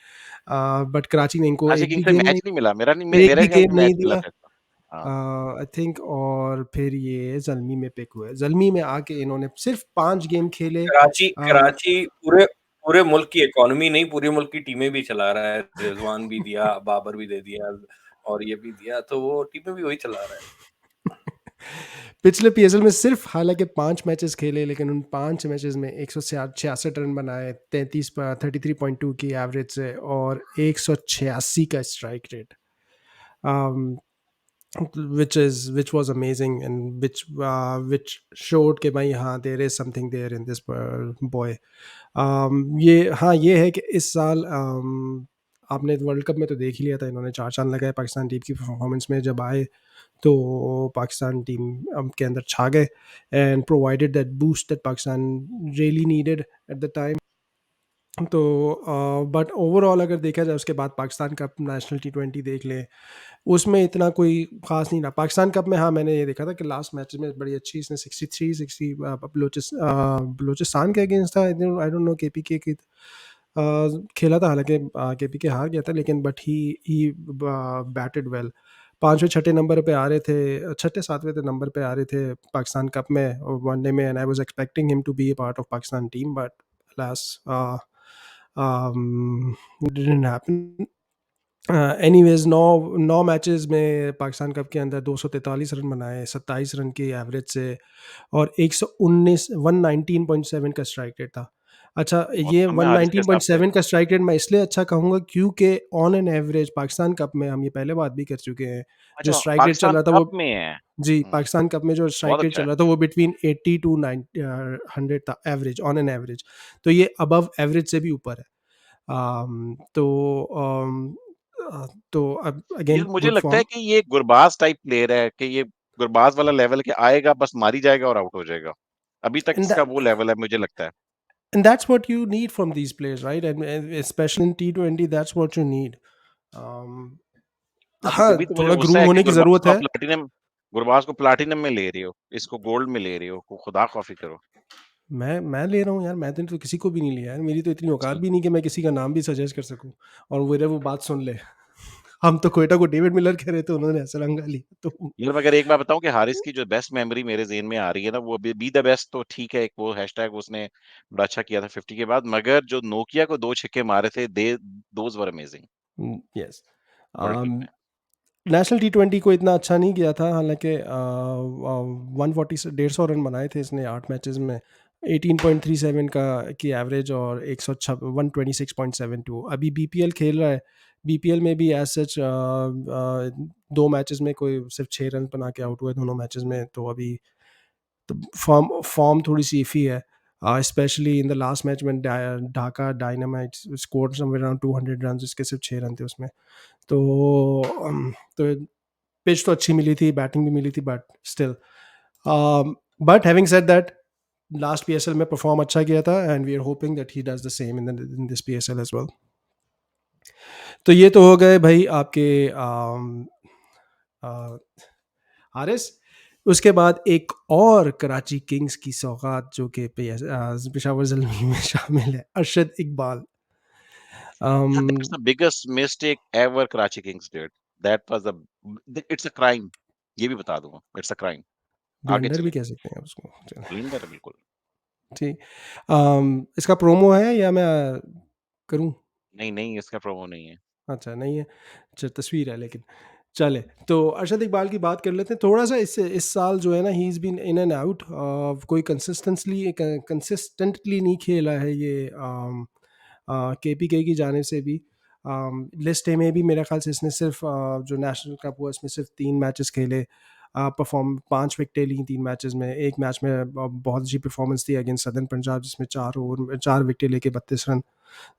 बट कराची ने इनको आज एक भी किंग से गेम मैच नहीं, नहीं मिला, एक भी मेरे ख्याल गेम से मैच नहीं मिला दिया, था इसका। हाँ। I think. और फिर ये ज़ल्मी में पिक हुए। ज़ल्मी में आके इन्होंने सिर्फ 5 गेम खेले। कराची कराची पूरे पूरे मुल्क की इकोनॉमी नहीं, पूरे मुल्क की टीमें भी चला रहा है। रिजवान भी दिया, बाबर भी दे दिया, और ये भी दिया, तो वो टीमें भी वही चला रहा है। पिछले पीएसएल में सिर्फ हालांकि 5 मैचेस खेले, लेकिन उन 5 मैचेस में 166 रन बनाए, 33.2 की एवरेज से, और 186 का strike rate, which was amazing, and which showed कि भाई हाँ, there is something there in this boy. ये हाँ, ये है कि इस साल आपने वर्ल्ड कप में तो देख ही लिया था, इन्होंने 4 चांद लगाए पाकिस्तान टीम की परफॉर्मेंस में। जब आए तो पाकिस्तान टीम के अंदर छा गए, and provided that boost that Pakistan really needed at the time. तो बट ओवरऑल अगर देखा जाए, उसके बाद पाकिस्तान कप नेशनल T20 देख लें, उसमें इतना कोई खास नहीं रहा। पाकिस्तान कप में हाँ, मैंने ये देखा था कि लास्ट मैच में बड़ी अच्छी इसने 60 बलूचिस्तान के अगेंस्ट था। आई डोंट नो, केपीके की खेला था, हालांकि केपीके हार गया था, लेकिन बट ही बैटेड वेल। 5वें 6ठे नंबर पे आ रहे थे, 6ठे 7वें नंबर पे आ रहे थे पाकिस्तान कप में वनडे में, and I was expecting him to be a part of Pakistan team, but alas, didn't happen. Anyways, 9 matches में पाकिस्तान कप के अंदर 243 रन बनाए, 27 रन की एवरेज से, और 119.7 का स्ट्राइक रेट था। अच्छा, बहुत ये कम है हारिस के हिसाब से। 119.7 का स्ट्राइक रेट मैं इसलिए अच्छा कहूँगा क्योंकि on an average Pakistan cup में, हम ये पहले बात भी कर चुके हैं, जो अच्छा, स्ट्राइक रेट चल पाकिस्तान रहा था कप वो, में है। जी, पाकिस्तान कप में जो बहुत स्ट्राइक रेट अच्छा चल है। रहा था वो बिटवीन 80 टू 100 था, एवरेज, ऑन एन एवरेज। तो ये अबव एवरेज से भी ऊपर है। तो अब यार अगेन मुझे गुड लगता है फॉर्म। कि ये गुरबाज टाइप प्लेयर है, कि ये गुरबाज वाला लेवल के आएगा, बस मारी जाएगा और आउट हो जाएगा। अभी तक एंड इसका वो लेवल है, मुझे लगता है। and that's what you need from these players, right? And especially in T20, that's what you need. um, अभी हाँ, अभी तो मुझे थोड़ा गुस्सा ग्रूम है कि होने की ज़रूरत है। गुरबाज को प्लाटिनम में ले रही हो, इसको गोल्ड में ले रही हो। खुदा कॉफी करो। मैं ले रहा हूँ यार, मैंने तो किसी को भी नहीं लिया यार, मेरी तो इतनी औकात अच्छा। भी नहीं कि मैं किसी का नाम भी सजेस्ट कर सकूँ और वो बात सुन ले। हम तो कोयटा को डेविड मिलर कह रहे थे, उन्होंने असलंगा लिया तो। यार मगर एक बात बताऊं कि हारिस की जो बेस्ट मेमोरी मेरे जेहन में आ रही है ना, वो बी द बेस्ट तो ठीक है, एक वो हैशटैग उसने बड़ा अच्छा किया था 50 के बाद, मगर जो नोकिया को 2 छक्के मारे थे, they those were amazing yes. World cup में। नेशनल T20 को इतना अच्छा नहीं किया था, हालांकि 140 से 150 रन बनाए थे इसने 8 मैचेस में, 18.37 का की एवरेज और 126.72। अभी बीपीएल खेल रहा है, बीपीएल में भी एज सच 2 मैचेस में कोई सिर्फ 6 रन बना के आउट हुआ है दोनों मैचेस में, तो अभी तो फॉर्म थोड़ी सी इफ़ी है, specially in the last match में Dhaka Dynamites scored somewhere around 200 run, इसके सिर्फ 6 रन थे उसमें। तो तो पिच तो अच्छी मिली थी, बैटिंग भी मिली थी, but still, but having said that, last PSL में परफॉर्म अच्छा किया था and we are hoping that he does the same in this PSL as well. तो ये तो हो गए भाई आपके हारिस। उसके बाद एक और कराची किंग्स की सौगात जो कि पेशावर ज़ल्मी में शामिल है, Arshad Iqbal. That's the biggest mistake ever Karachi Kings did. That was it's a crime. ये भी बता दूंगा, it's a crime. आगे ब्लंडर भी चले, कह सकते हैं उसको। चलो, ब्लंडर है बिल्कुल। ठीक। इसका प्रोमो है या मैं करूं? नहीं नहीं, इसका प्रोमो नहीं है। अच्छा, नहीं है, अच्छा तस्वीर है लेकिन। चले, तो अरशद इकबाल की बात कर लेते हैं थोड़ा सा। इस साल जो है ना, he is been in and out, कोई कंसिस्टेंटली नहीं खेला है ये केपीके की जानिब से भी। लिस्ट ए में भी मेरे ख्याल से इसने सिर्फ जो नेशनल कप हुआ इसमें सिर्फ 3 मैचेस खेले, परफॉर्म 5 विकेटें ली 3 मैचेस में। एक मैच में बहुत अच्छी परफॉर्मेंस थी अगेंस्ट सदर्न पंजाब, जिसमें 4 विकेटें लेके 32 रन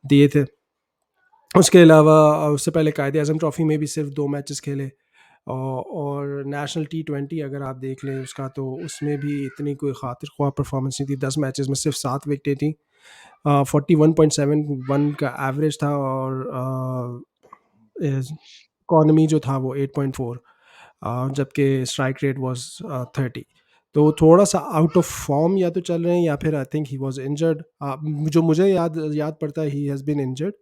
दिए थे। उसके अलावा उससे पहले कायदे आज़म ट्रॉफ़ी में भी सिर्फ 2 मैचेस खेले, और नेशनल T20 अगर आप देख लें उसका, तो उसमें भी इतनी कोई खातिर ख्वाह परफॉर्मेंस नहीं थी। 10 मैचेस में सिर्फ 7 विकेटें थी, 41.71 का एवरेज था, और इकॉनमी जो था वो 8.4, जबकि स्ट्राइक रेट वाज 30। तो थोड़ा सा आउट ऑफ फॉर्म या तो चल रहे हैं, या फिर I think he was injured. जो मुझे याद पड़ता है, he has been injured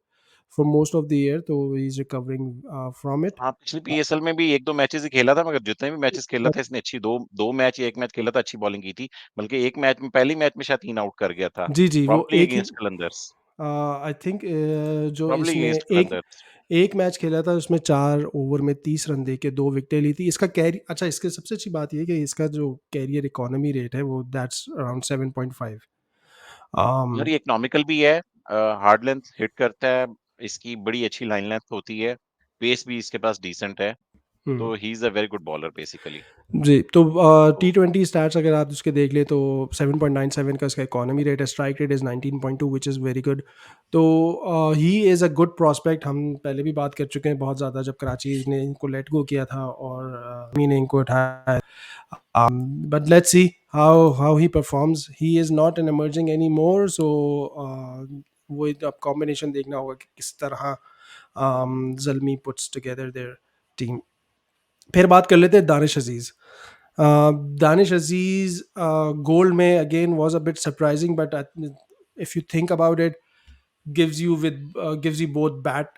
for most of the year, तो he is recovering from it. हाँ, पिछली पीएसएल में भी 1-2 मैचेस ही खेला था, मगर जितने भी मैचेस खेला था इसने अच्छी 2 मैच या 1 मैच खेला था, अच्छी बॉलिंग की थी। बल्कि एक मैच में, पहले मैच में शायद 3 आउट कर गया था। जी, जी, वो प्रॉबब्ली एक ही अगेंस्ट कलंदर्स, आई थिंक जो प्रॉबब्ली इसने अगेंस्ट एक कलंदर्स। एक मैच खेला था उसमें 4 ओवर में 30 रन देके 2 विकेटें ली थी। इसका कैरी अच्छा, इसकी सबसे अच्छी बात ये है कि इसका जो कैरियर इकॉनमी रेट है वो दैट्स अराउंड 7.5। यार अम, ये इकोनॉमिकल भी है, हार्ड लेंथ हिट करता है, इसकी बड़ी अच्छी लाइन लेंथ होती है, पेस भी इसके पास डिसेंट है, हुँ। तो he is a very good bowler basically. जी, तो तो T20 स्टैट्स अगर आप उसके देख लें तो 7.97 का इसका इकॉनमी रेट है, strike rate is 19.2 which is very good. तो he is a good prospect. हम पहले भी बात कर चुके हैं बहुत ज़्यादा, जब कराची ने इनको लेट गो किया था और मी ने इनको उठाया। But let's see how he performs. He is not an emerging anymore, so वो अब कॉम्बिनेशन देखना होगा कि किस तरह Zalmi puts together their team। फिर बात कर लेते हैं दानिश अजीज़। दानिश अजीज़ गोल्ड में again was a bit surprising, but if you think about it, gives you both bat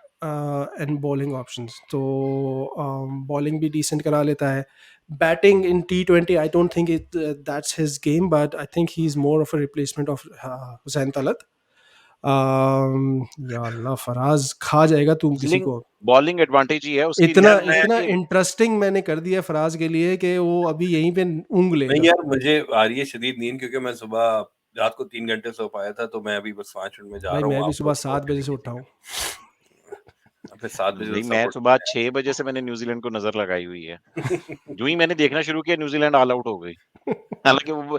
and bowling options। तो bowling भी decent करा लेता है। Batting in T20, I don't think that's his game, but I think he's more of a replacement of Hussain Talat। या अल्लाह, फराज खा जाएगा तुम किसी बॉलिंग को। बॉलिंग एडवांटेज ही है उसकी। इतना यार रीज़न ये है इतना कि इंटरेस्टिंग मैंने कर दिया फराज के लिए कि वो अभी यहीं पे ऊँग नहीं लेगा। यार, मुझे आ रही है शदीद नींद, क्योंकि मैं सुबह रात को 3 घंटे सो पाया था, तो मैं अभी बस 5 मिनट में जा भाई रहा हूँ मैं भी आपको सुबह 7 सोने बजे से देने उठा के हूँ। लिए। फिर 7 बजे तो भाई सब मैं उठ सुबह 6 बजे से मैंने न्यूजीलैंड को नज़र लगाई हुई है। गए। जो ही मैंने देखना शुरू किया न्यूजीलैंड ऑल आउट हो गई। हालाँकि वो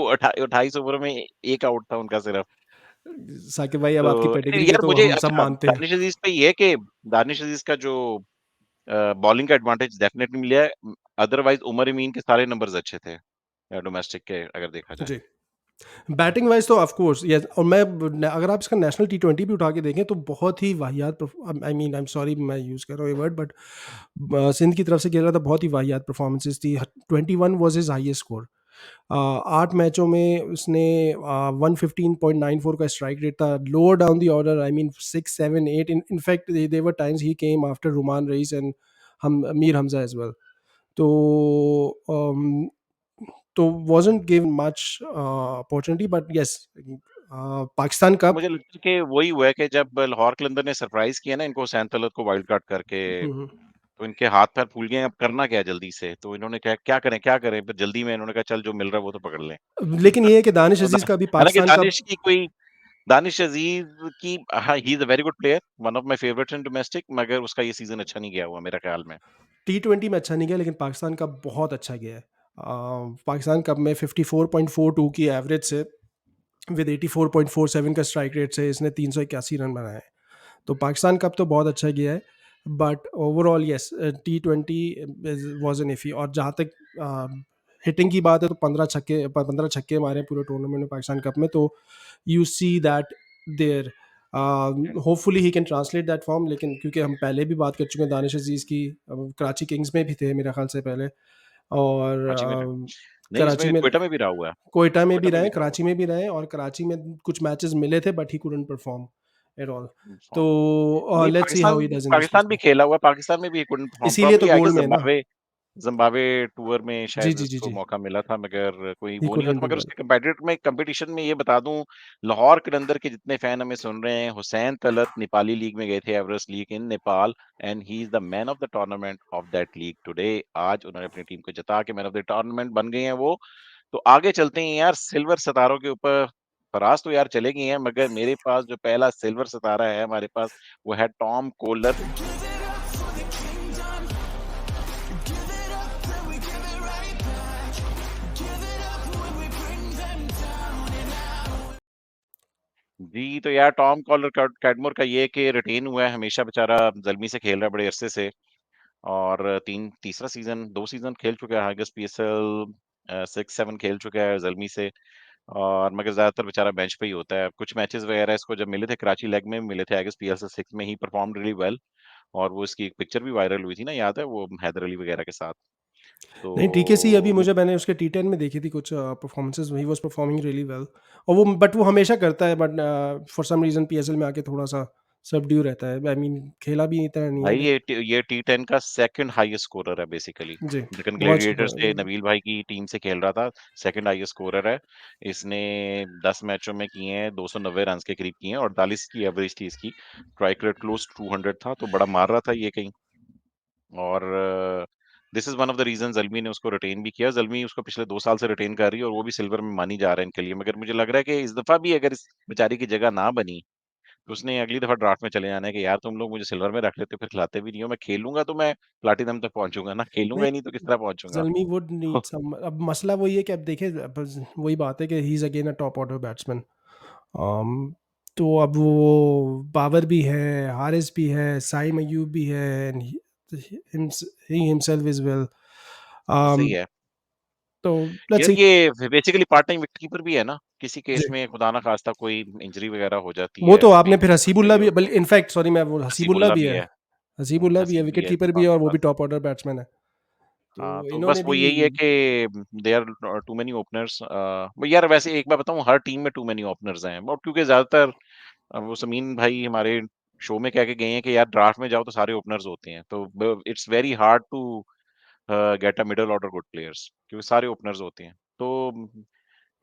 28 ओवर में 1 आउट था उनका सिर्फ। साकिब भाई, अब आपकी तो पेडिग्री पे यार तो मुझे हम सब अच्छा मानते हैं। दानिश अजीज़ पे ये है कि दानिश अजीज़ का जो बॉलिंग का एडवांटेज डेफिनिटली मिला है। अदरवाइज़ उमर अमीन के सारे नंबर्स अच्छे थे, डोमेस्टिक के अगर देखा जाए। जी, बैटिंग वाइज तो ऑफ कोर्स यस। और मैं अगर आप इसका नेशनल T20 भी उठा के देखें तो बहुत ही वाहियात, आई मीन आई एम सॉरी मैं यूज़ कर रहा हूँ ये वर्ड, बट सिंध की तरफ से खेल रहा था, बहुत ही वाहियात परफॉर्मेंसेस थी। 21 वाज हिज हाईएस्ट स्कोर। 8 मैचों में उसने 115.94 का स्ट्राइक रेट था, lower down the order, I mean 6 7 8, in fact there were times he came after Rumman Raees and हम मीर हमजा एज वेल। तो तो wasn't given much opportunity, but yes, Pakistan तो कप। मुझे लगता है कि वही हुआ है कि जब लाहौर कलंदर ने सरप्राइज़ किया ना इनको हुसैन तलत को वाइल्ड कार्ड करके, हम्म, तो इनके हाथ-पैर फूल गए हैं, अब करना क्या है जल्दी से? तो इन्होंने क्या क्या करें? फिर जल्दी में इन्होंने कहा चल जो मिल रहा है वो तो पकड़ लें। लेकिन ये है कि दानिश तो दा अज़ीज़ का अभी हालाँकि पाकिस्तान का दानिश अज़ीज़ की हाँ, ही is a very good player, one of my favourites in domestic, मगर उसका ये सीज़न अच्छा नहीं गया हुआ मेरे ख्याल में। T20 में अच्छा नहीं गया, लेकिन पाकिस्तान का बहुत अच्छा गया है। पाकिस्तान कप में 54.42 की एवरेज से विद 84.47 का स्ट्राइक रेट से इसने 381 रन बनाए हैं। तो पाकिस्तान कप तो बहुत अच्छा गया है, but overall yes, T20 was an iffy. और जहाँ तक हिटिंग की बात है, तो 15 छक्के मारे हैं पूरे टूर्नामेंट में पाकिस्तान कप में। तो you see that there hopefully he can translate that form. लेकिन क्योंकि हम पहले भी बात कर चुके हैं दानिश अजीज़ की, कराची किंग्स में भी थे मेरे ख्याल से पहले, और कराची में नहीं, कराची इसमें में, क्वेटा में भी रहा हुआ है, कोयटा में भी क्वेटा में भी रहे, रहा हुआ कराची में भी रहे, और कराची में कुछ मैचेस मिले थे, but he couldn't perform at all. है। तो नहीं, let's see how Pakistan he does in this Pakistan भी टेस्ट। खेला हुआ है, पाकिस्तान में भी couldn't perform, इसीलिए तो probably I गोल्ड guess में है ना। ज़िम्बाब्वे टूर में जी शायद जी जी उसको जी। मौका मिला था, मगर कोई ही वो नहीं हुआ कुडंट था। डू मगर वेल। उसके कंपटीशन में ये बता दूं, लाहौर कलंदर के जितने फैन हमें सुन रहे हैं, हुसैन तलत नेपाली लीग में गए थे, Everest league in Nepal, and he is the man of the tournament of that league today. आज उन्होंने अपनी टीम को जिता के मैन ऑफ द टूर्नामेंट बन गए हैं वो। तो आगे चलते हैं यार, सिल्वर सितारों के ऊपर फराज तो यार चले गए हैं, मगर मेरे पास जो पहला सिल्वर सितारा है हमारे पास, वो है टॉम कोलर। जी, तो यार टॉम कॉलर कैडमोर का ये है कि रिटेन हुआ है, हमेशा बेचारा ज़ल्मी से खेल रहा है बड़े अरसे से, और तीसरा सीज़न 2 सीज़न खेल चुका है, आई गेस पीएसएल 6-7 खेल चुका है ज़ल्मी से, और मगर ज़्यादातर बेचारा बेंच पे ही होता है। कुछ मैचेज़ वगैरह इसको जब मिले थे कराची लेग में मिले थे, आई गेस पीएसएल 6 में ही परफॉर्म्ड रियली वेल, और वो इसकी एक पिक्चर भी वायरल हुई थी ना, याद है वो हैदर अली वगैरह के साथ। नहीं, टीकेसी अभी तो मैंने उसके T10 में देखी थी कुछ performances, he was performing really well. और वो, बट वो हमेशा करता है, but for some reason PSL में आके थोड़ा सा सबड्यू रहता है। आई मीन खेला भी इतना नहीं है भाई लेकिन। ये टी10 का सेकंड हाईएस्ट स्कोरर है बेसिकली। जी, डेक्कन बहुत ग्लैडिएटर्स के नबील भाई की टीम से खेल रहा था, सेकंड हाईएस्ट स्कोरर है। इसने 10 मैचों में किए हैं 290 रन के करीब किए हैं, 48 की एवरेज थी इसकी, स्ट्राइक रेट क्लोज टू 200 था, तो बड़ा मार रहा था ये कहीं। और this is one of the reason Zalmi ने उसको रिटेन भी किया। जल्मी उसको पिछले 2 साल से रिटेन कर रही है, और वो भी सिल्वर में मानी जा रहा है इनके लिए, मगर मुझे लग रहा है कि इस दफा भी अगर इस बेचारी की जगह ना बनी, तो उसने अगली दफा ड्राफ्ट में चले जाना है कि यार तुम लोग मुझे सिल्वर में रख लेते हो, फिर खिलाते भी नहीं हो। मैं खेलूंगा तो मैं प्लाटिनम तक पहुंचूंगा ना, खेलूंगा नहीं, ही नहीं तो किस तरह पहुंचूंगा। Zalmi would need some. अब मसला वही है कि अब देखिए, अब वही बात है कि he is again a top order batsman. तो अब वो बाबर भी है, हारिस भी है, साइम अयूब भी है, and he himself is well. सही है तो लेट्स यार, सी। ये basically part time wicket keeper भी है ना, किसी जी, केस में खुदा ना खास्ता कोई इंजरी वगैरह हो जाती वो है तो तो आपने बीच फिर में करते हसीबुल्ला भी भी, होते बल्कि हैं। इनफैक्ट सॉरी, मैं वो हसीबुल्ला हसीबुल्ला भी भी है। है, हसीबुल्ला भी है, हसीब भी विकेट है कीपर भी है, और आपके वो भी पास। टॉप ऑर्डर बैट्समैन है। हाँ, तो तो इन्होंने बस वो भी। यही है कि they are too many openers. यार वैसे एक बात बताऊं, हर टीम में टू मेनी ओपनर्स हैं, और क्योंकि ज्यादातर वो समीन भाई हमारे शो में कह के गए हैं कि यार ड्राफ्ट में जाओ तो सारे ओपनर्स होते हैं, तो it's very hard to get a middle order good players, क्योंकि सारे ओपनर्स होते हैं। तो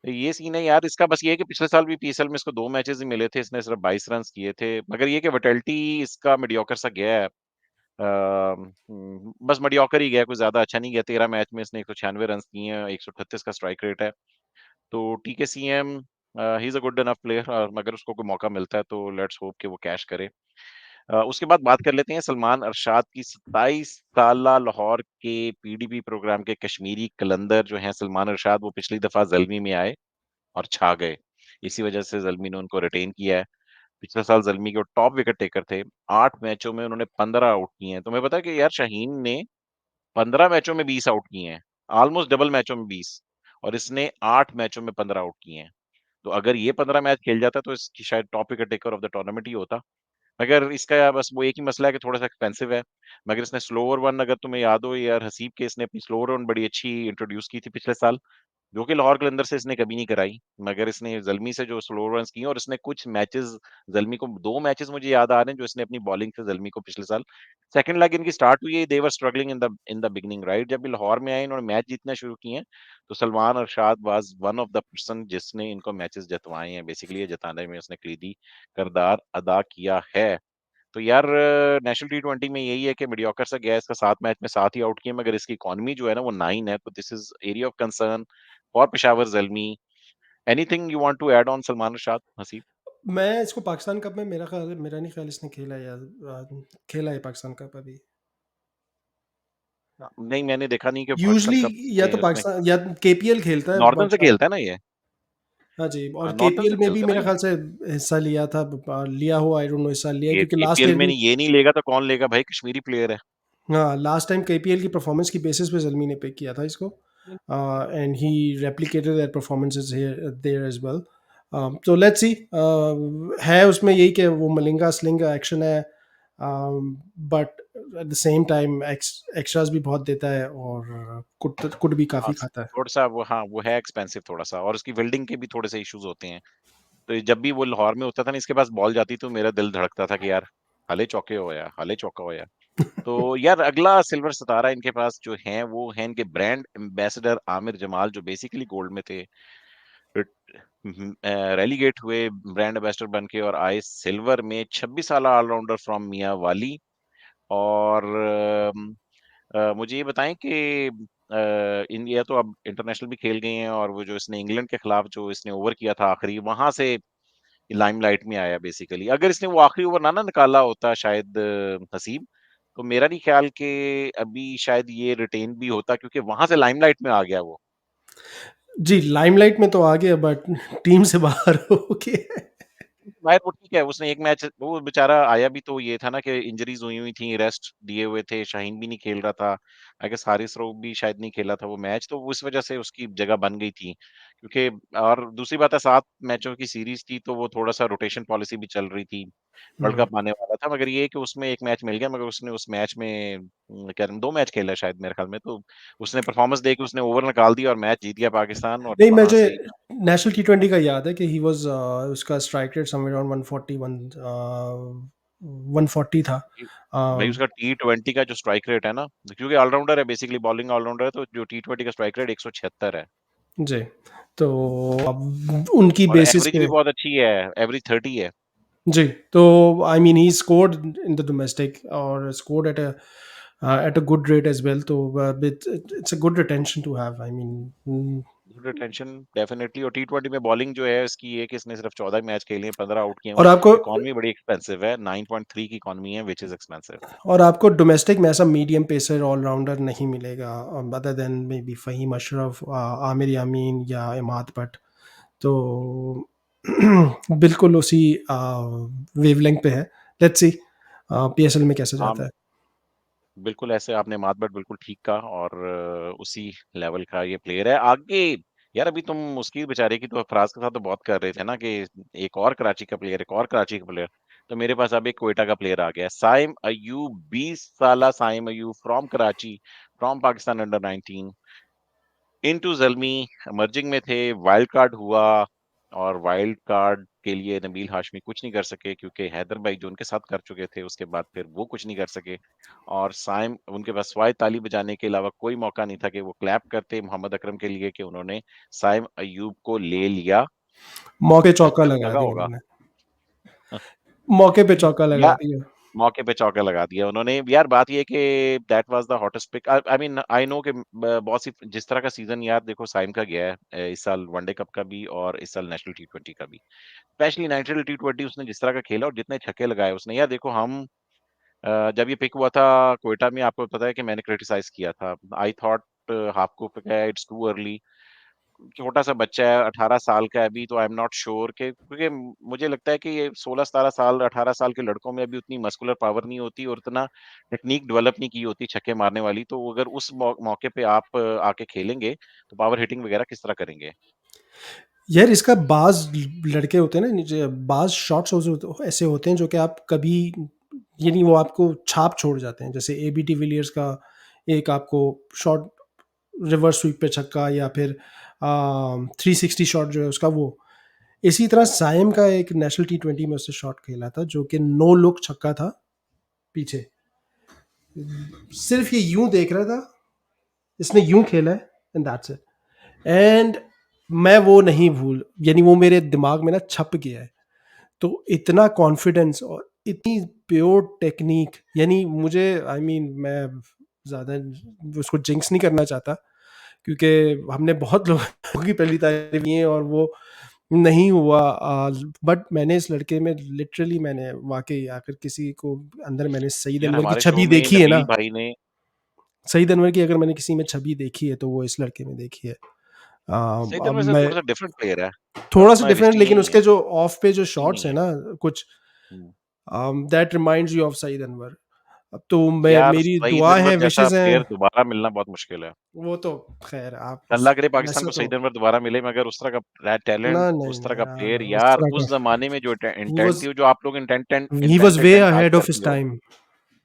ये सीन है यार इसका। बस ये है कि पिछले साल भी पीएसएल में इसको 2 मैचेस ही मिले थे, इसने सिर्फ 22 रन किए थे, मगर ये कि विटलिटी इसका मीडियोकर सा गया है। बस मीडियोकर ही गया, कुछ ज्यादा अच्छा नहीं गया। 13 मैच में इसने 196 रन किए हैं, 138 का स्ट्राइक रेट है। तो टीकेसीएम he is a good enough player, मगर उसको कोई मौका मिलता है तो लेट्स होप कि वो कैश करे। उसके बाद बात कर लेते हैं सलमान अरशाद की। 27 साला लाहौर के पीडीपी प्रोग्राम के कश्मीरी कलंदर जो हैं सलमान अरशाद, वो पिछली दफा जल्मी में आए और छा गए। इसी वजह से ज़ल्मी ने उनको रिटेन किया है। पिछले साल ज़ल्मी के वो टॉप विकेट टेकर थे। 8 मैचों में उन्होंने 15 आउट किए हैं। तुम्हें पता है कि यार शाहीन ने 15 मैचों में 20 आउट किए हैं। ऑलमोस्ट डबल मैचों में 20, और इसने 8 मैचों में 15 आउट किए हैं। तो अगर ये 15 मैच खेल जाता तो इसकी शायद top wicket taker of the tournament ही होता। मगर इसका बस वो एक ही मसला है कि थोड़ा-सा एक्सपेंसिव है। मगर इसने स्लो ओवर वन, अगर तुम्हें याद हो यार, हसीब के इसने अपनी स्लो ओवर वन बड़ी अच्छी इंट्रोड्यूस की थी पिछले साल। जो कि लाहौर कलंदर से इसने कभी नहीं कराई, मगर इसने ज़ल्मी से जो स्लो रन्स किए, और इसने कुछ मैचेस ज़ल्मी को 2 मैचेस मुझे याद आ रहे हैं जो इसने अपनी बॉलिंग से ज़ल्मी को पिछले साल, सेकंड लेग इनकी स्टार्ट हुई है, they were struggling in the beginning right, जब ये लाहौर में आए इन्होंने मैच जीतना शुरू किए हैं, तो Salman Arshad was one of the person जिसने इनको मैचेस जितवाए हैं। बेसिकली ये जिताने में उसने कलीदी किरदार अदा किया है। तो यार नेशनल टी20 में यही है कि मीडियोकर सा गया, इसका 7 मैच में 7 ही आउट किए, मगर इसकी इकोनॉमी जो है ना वो 9 है, तो this is area of concern for Peshawar Zalmi. Anything you want to add on Salman Rashad, Haseeb? मैं इसको पाकिस्तान कप में, मेरा नहीं ख्याल इसने खेला है, खेला है पाकिस्तान कप अभी। नहीं, मैंने देखा नहीं कि पाकिस्तान यूजली कप या में तो उसने पाकिस्तान या केपीएल खेलता है नॉर्दर्न बहुत से सारा। खेलता है ना ये? हाँ जी, और नॉर्दर्न से केपीएल में भी खेलता है मेरा ना ये? ख्याल से हिस्सा लिया था, लिया हो, आई डोंट नो, हिस्सा लिया है, ये क्योंकि लास्ट केपीएल ईयर में भी, ये नहीं लेगा तो कौन लेगा भाई, कश्मीरी प्लेयर है। हाँ, लास्ट टाइम केपीएल की परफॉर्मेंस की बेसिस पे ज़ल्मी ने पिक किया था इसको, and he replicated that performances here there as well. तो लेट्स सी, है उसमें यही कि वो मलिंगा स्लिंग एक्शन है, but at the same time extras भी बहुत देता है, और कुट भी हाँ, काफ़ी खाता है। थोड़ा सा वो, हाँ वो है एक्सपेंसिव थोड़ा सा, और उसकी फील्डिंग के भी थोड़े से इश्यूज होते हैं। तो ये जब भी वो लाहौर में होता था ना, इसके पास बॉल जाती तो मेरा दिल धड़कता था कि यार हले चौके हो या हले चौका हो या। तो यार अगला सिल्वर सितारा इनके पास जो है वो है इनके ब्रांड एम्बेसडर आमिर जमाल, जो बेसिकली गोल्ड में थे, रेलीगेट हुए ब्रांड एम्बेसडर बन के और आए सिल्वर में। 26 साल ऑलराउंडर फ्रॉम मियां वाली। और मुझे ये बताएं कि इंडिया तो अब इंटरनेशनल भी खेल गए हैं, और वो जो इसने इंग्लैंड के खिलाफ जो इसने ओवर किया था आखिरी, वहां से लाइमलाइट में आया बेसिकली। अगर इसने वो आखिरी ओवर ना निकाला होता शायद हसीब, तो मेरा नहीं ख्याल कि अभी शायद ये रिटेन भी होता, क्योंकि वहां से लाइमलाइट में आ गया वो। जी, लाइमलाइट में तो आ गया, बट टीम से बाहर हो गया। शायद वो ठीक है, उसने एक मैच, वो बेचारा आया भी तो ये था ना कि इंजरीज हुई हुई थी, रेस्ट दिए हुए थे, शाहीन भी नहीं खेल रहा था, आई गेस हारिस रऊफ भी शायद नहीं खेला था वो मैच, तो उस वजह से उसकी जगह बन गई थी। क्योंकि और दूसरी बात है, 7 मैचों की सीरीज थी, तो वो थोड़ा सा रोटेशन पॉलिसी भी चल रही थी, वर्ल्ड हम्म। कप आने वाला था। मगर ये है कि उसमें एक मैच मिल गया, मगर उसने उस मैच में क्या 2 मैच खेला है शायद मेरे ख्याल में, तो उसने परफॉर्मेंस दे के उसने ओवर निकाल दिया और मैच जीत गया पाकिस्तान, और नहीं, वहां मुझे से नेशनल टी20 का याद है कि ही वाज, उसका स्ट्राइक रेट समवेयर अराउंड 140 था। भाई अम, उसका टी20 का जो स्ट्राइक रेट है ना, क्योंकि ऑलराउंडर है, बेसिकली बॉलिंग ऑलराउंडर है, तो जो टी20 का स्ट्राइक रेट 176 है। जी, तो अब उनकी और बेसिस एवरेज भी पे, बहुत अच्छी है, एवरेज 30 है। जी, तो I mean he scored in the domestic और scored at a good rate as well, तो it's a good retention to have, I mean. Good retention definitely. और टी20 में बॉलिंग जो है इसकी, ये कि इसने सिर्फ 14 मैच खेले हैं, 15 आउट किए हैं। और आपको इकॉनमी बड़ी एक्सपेंसिव है, 9.3 की इकॉनमी है, विच इज एक्सपेंसिव। और आपको डोमेस्टिक में ऐसा मीडियम पेसर ऑलराउंडर नहीं मिलेगा, other than maybe Faheem Ashraf, Aamir Yamin या इमाद भट्ट। तो बिल्कुल उसी वेवलेंथ पे है। लेट्स सी पीएसएल में कैसे हाँ, जाता है। बिल्कुल ऐसे आपने मात बट बिल्कुल ठीक कहा, और उसी लेवल का ये प्लेयर है आगे। यार अभी तुम उसकी बेचारे की तो फराज के साथ तो बहुत कर रहे थे ना कि एक और कराची का प्लेयर, एक और कराची का प्लेयर, तो मेरे पास अब एक क्वेटा का प्लेयर आ गया, साइम अयूब। 20 साल Saim Ayub from Karachi, from Pakistan under 19 into Zalmi. Emerging में थे, वाइल्ड कार्ड हुआ, और वाइल्ड कार्ड के लिए नबील हाशमी कुछ नहीं कर सके, क्योंकि हैदर भाई जो उनके साथ कर चुके थे उसके बाद फिर वो कुछ नहीं कर सके। और साइम, उनके पास स्वाय ताली बजाने के अलावा कोई मौका नहीं था कि वो क्लैप करते मोहम्मद अकरम के लिए कि उन्होंने साइम अयूब को ले लिया। मौके चौका अच्छा लगा लगा दिया होगा। उन्होंने, मौके पे चौका लगा या दिया। मौके पे चौका लगा दिया उन्होंने। यार बात ये है कि that was the hottest pick. I mean I know कि बहुत सी जिस तरह का सीजन यार देखो साइम का गया है, इस साल वनडे कप का भी और इस साल नेशनल टी20 का भी, स्पेशली नेशनल टी20 उसने जिस तरह का खेला और जितने छक्के लगाए उसने। यार देखो हम जब ये पिक हुआ था क्वेटा में, आपको पता है कि मैंने क्रिटिसाइज किया था, आई थॉट हाफ को पिक है, इट्स टू अर्ली, छोटा सा बच्चा है, 18 साल का है अभी, तो आई एम नॉट श्योर के, क्योंकि मुझे लगता है कि ये 16-17 साल 18 साल के लड़कों में अभी उतनी मस्कुलर पावर नहीं होती और इतना टेक्निक डेवलप नहीं की होती छक्के मारने वाली। तो अगर उस मौके पे आप आके खेलेंगे तो पावर हिटिंग वगैरह किस तरह करेंगे? यार इसका बाज लड़के होते हैं ना, बाज शॉट्स ऐसे होते हैं जो कि आप कभी, यानी वो आपको छाप छोड़ जाते हैं, जैसे एबी डिविलियर्स का एक आपको शॉट, रिवर्स स्वीप पे छक्का, या फिर 360 शॉट जो है उसका वो। इसी तरह साइम का एक नेशनल टी20 में उससे शॉट खेला था जो कि नो लुक छक्का था, पीछे सिर्फ ये यूं देख रहा था, इसने यूं खेला है, एंड दैट्स इट। एंड मैं वो नहीं भूल, यानी वो मेरे दिमाग में ना छप गया है। तो इतना कॉन्फिडेंस और इतनी प्योर टेक्निक, यानी मुझे आई मीन मैं ज़्यादा उसको जिंक्स नहीं करना चाहता, क्योंकि हमने बहुत लोगों की पहली तारीफ की है और वो नहीं हुआ, बट मैंने इस लड़के में लिटरली मैंने वाकई आकर किसी को अंदर मैंने सईद यार अनवर की हमारे शो छवि में देखी है ना, नबील भाई ने सईद अनवर की अगर मैंने किसी में छवि देखी है तो वो इस लड़के में देखी है। सईद अब अनवर से मैं थोड़ा सा डिफरेंट प्लेयर है, थोड़ा सा उतना डिफरेंट, रिस्की लेकिन नहीं है, उसके जो ऑफ पे जो रिस्की शॉट्स नहीं है है। ना कुछ, hmm. That reminds you of Saeed Anwar. अब तो मैं यार मेरी सईद दुआ अनवर है, जैसा विशेस प्लेयर हैं, दोबारा मिलना बहुत मुश्किल है। वो तो खैर आप अल्लाह करे पाकिस्तान वैसे को तो सईद अनवर दोबारा मिले, मगर उस तरह का ना, टैलेंट, नहीं उस तरह नहीं का यार, प्लेयर, उस यार तरह का उस जमाने में जो ही इंटेंट वाज थी, जो आप लोग intent he was way intent आज अहेड ऑफ हिज करते हो, टाइम।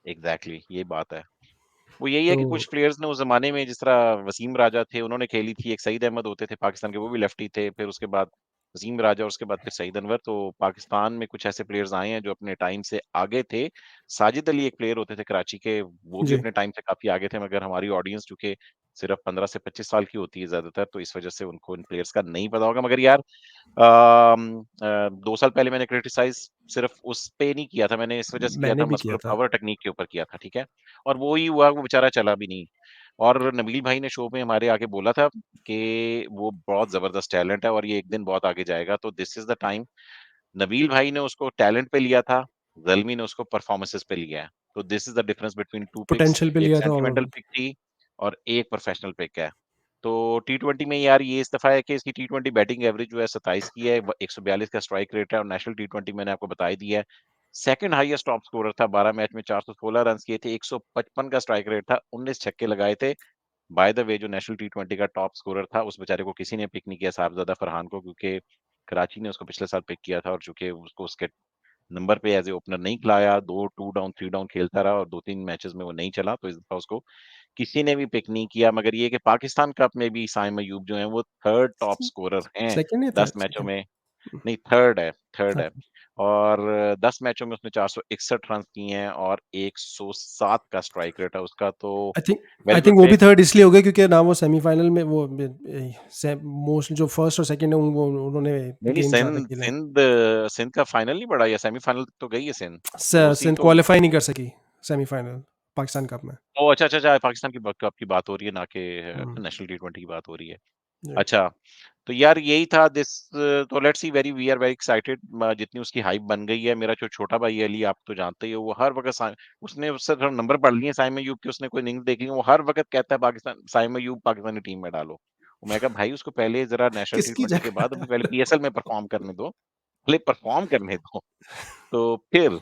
एग्जैक्टली ये बात है। वो यही है तो कि कुछ प्लेयर्स ने उस जमाने में, जिस तरह वसीम राजा थे, उन्होंने खेली थी, एक सईद अहमद होते थे पाकिस्तान के, वो भी लेफ्टी थे, फिर उसके बाद वसीम राजा और उसके बाद फिर सईद अनवर। तो पाकिस्तान में कुछ ऐसे प्लेयर्स आए हैं जो अपने टाइम से आगे थे। साजिद अली एक प्लेयर होते थे कराची के, वो भी जी, अपने टाइम से काफी आगे थे, मगर हमारी ऑडियंस चूंकि सिर्फ 15 से 25 साल की होती है ज्यादातर, तो इस वजह से उनको इन प्लेयर्स का नहीं पता होगा। मगर यार 2 साल पहले मैंने क्रिटिसाइज सिर्फ उस पे नहीं किया था, मैंने इस वजह से किया मैंने था, भी किया मस्कुलर था। पावर टेक्निक के ऊपर किया था, ठीक है। और वो ही हुआ, वो बेचारा चला भी नहीं। और नबील भाई ने शो में हमारे आके बोला था कि वो बहुत जबरदस्त टैलेंट है और ये एक दिन बहुत आगे जाएगा, तो this is the time. Nabeel भाई ने उसको टैलेंट पे लिया था, ज़ल्मी ने उसको परफॉर्मेंसेस पे लिया है। तो this is the difference between 2 picks. Potential पे एक लिया था सेंटिमेंटल और पिक थी और एक प्रोफेशनल पिक है। तो टी20 में यार ये इस दफा है कि इसकी टी20 बैटिंग एवरेज जो है 27 की है, 142 का स्ट्राइक रेट है, और नेशनल टी20 मैंने आपको बता ही दिया है। सेकंड हाईएस्ट टॉप स्कोरर था, 12 मैच में 416 रन किए थे, 155 का स्ट्राइक रेट था, 19 छक्के लगाए थे। बाय द वे जो नेशनल टी20 का टॉप स्कोरर था, उस बेचारे को किसी ने पिक नहीं किया, साहबजादा फरहान को, क्योंकि कराची ने उसको पिछले साल पिक किया था, और चूंकि उसको उसके नंबर पे एज ए ओपनर नहीं खिलाया, दो 2 डाउन 3 डाउन खेलता रहा और 2-3 मैचेस में वो नहीं चला, तो इस दफा उसको किसी ने भी पिक नहीं किया। मगर ये कि पाकिस्तान कप में भी साइम अयूब जो है वो थर्ड टॉप स्कोरर हैं, सेकंड या 10 थर्ड, मैचों सेकंड, में। नहीं, थर्ड है। थर्ड। और 10 मैचों में उसने 461 रन किए हैं और 107 का स्ट्राइक रेट है उसका, तो आई वेरी गुड थिंक वो भी प्लेयर। थर्ड इसलिए हो गया क्योंकि ना वो सेमीफाइनल में वो मोस्ट जो फर्स्ट और सेकंड है वो उन्होंने नहीं नहीं, गेम ज्यादा सिंध खेले, सिंध सिंध का फाइनल नहीं बढ़ा, या सेमीफाइनल तो गई है सिंध, तो उसी सिंध तो। क्वालिफाई नहीं कर सकी सेमीफाइनल पाकिस्तान कप में। ओ अच्छा अच्छा अच्छा, पाकिस्तान की कप की बात हो रही है, ना कि हम्म, नेशनल टी20 की बात हो रही है। जी। अच्छा, तो यार यही था दिस। तो let's see, very we are very excited. जितनी उसकी हाइप बन गई है, मेरा जो छोटा भाई है अली, आप तो जानते ही हो, वो हर वक्त उसने उससे थोड़ा नंबर पढ़ लिए साइम अयूब के, उसने कोई इनिंग्स देखी, वो हर वक्त कहता है पाकिस्तान, साइम अयूब पाकिस्तानी टीम में डालो। वो मैं कहा भाई उसको पहले जरा नेशनल किसकी टी20 के जगह? बाद अभी पहले पीएसएल में परफॉर्म करने दो, पहले परफॉर्म करने दो, तो फिर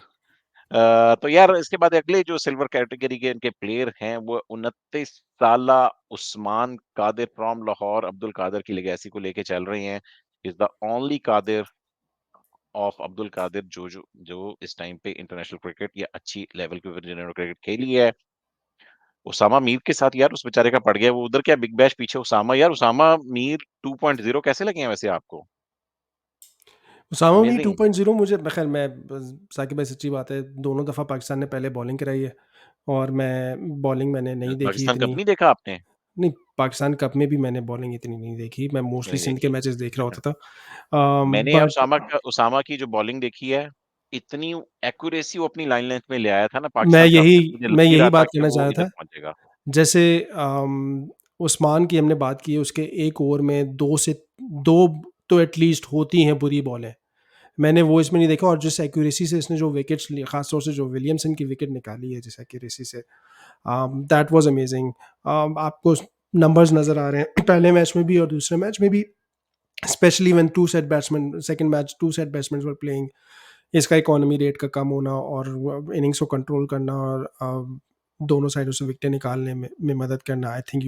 तो यार इसके बाद अगले जो सिल्वर कैटेगरी के इनके प्लेयर हैं, वो 29 साला उस्मान कादिर फ्रॉम लाहौर, अब्दुल कादिर की लेगेसी को लेके चल रहे हैं। Is the only Qadir of Abdul Qadir जो इस टाइम पे इंटरनेशनल क्रिकेट या अच्छी लेवल के ऊपर जिन्होंने क्रिकेट खेली है। उसामा मीर के साथ यार उस बेचारे का पड़ गया वो उधर, क्या बिग बैश पीछे उसामा, यार उसामा मीर 2.0 कैसे लगे हैं वैसे आपको? उसामा मीर अमेजिंग। 2.0 मुझे खैर मैं साकिब भाई सच्ची बात है, दोनों दफ़ा पाकिस्तान ने पहले बॉलिंग कराई है और मैं बॉलिंग मैंने नहीं देखी पाकिस्तान कप इतनी। नहीं देखा आपने? नहीं, पाकिस्तान कप में भी मैंने बॉलिंग इतनी नहीं देखी, मैं मोस्टली नहीं सिंध के देखी। मैचेस देख रहा होता था। मैंने यार बट उसामा की जो बॉलिंग देखी है, इतनी एक्यूरेसी वो अपनी लाइन लेंथ में ले आया था ना मैं पाकिस्तान कप यही में, तो मुझे लग मैं ही यही रहा था बात कि कहना वो चाह इधर रहा था। पहुंचेगा। जैसे उस्मान की हमने बात की है, उसके एक ओवर में 2 तो एटलीस्ट होती हैं बुरी बॉलें। मैंने वो इसमें नहीं देखा, और जिस एक्यूरेसी से इसने जो विकेट्स लिए, खास तौर से जो विलियमसन की विकेट निकाली है जिस एक्यूरेसी से, दैट वाज अमेजिंग। आपको नंबर्स नज़र आ रहे हैं पहले मैच में भी और दूसरे मैच में भी, specially when two set batsman, second match two set batsman were playing, इसका इकोनॉमी रेट का कम होना और इनिंग्स को कंट्रोल करना और दोनों साइडों से विकेटें निकालने में मदद करना, I think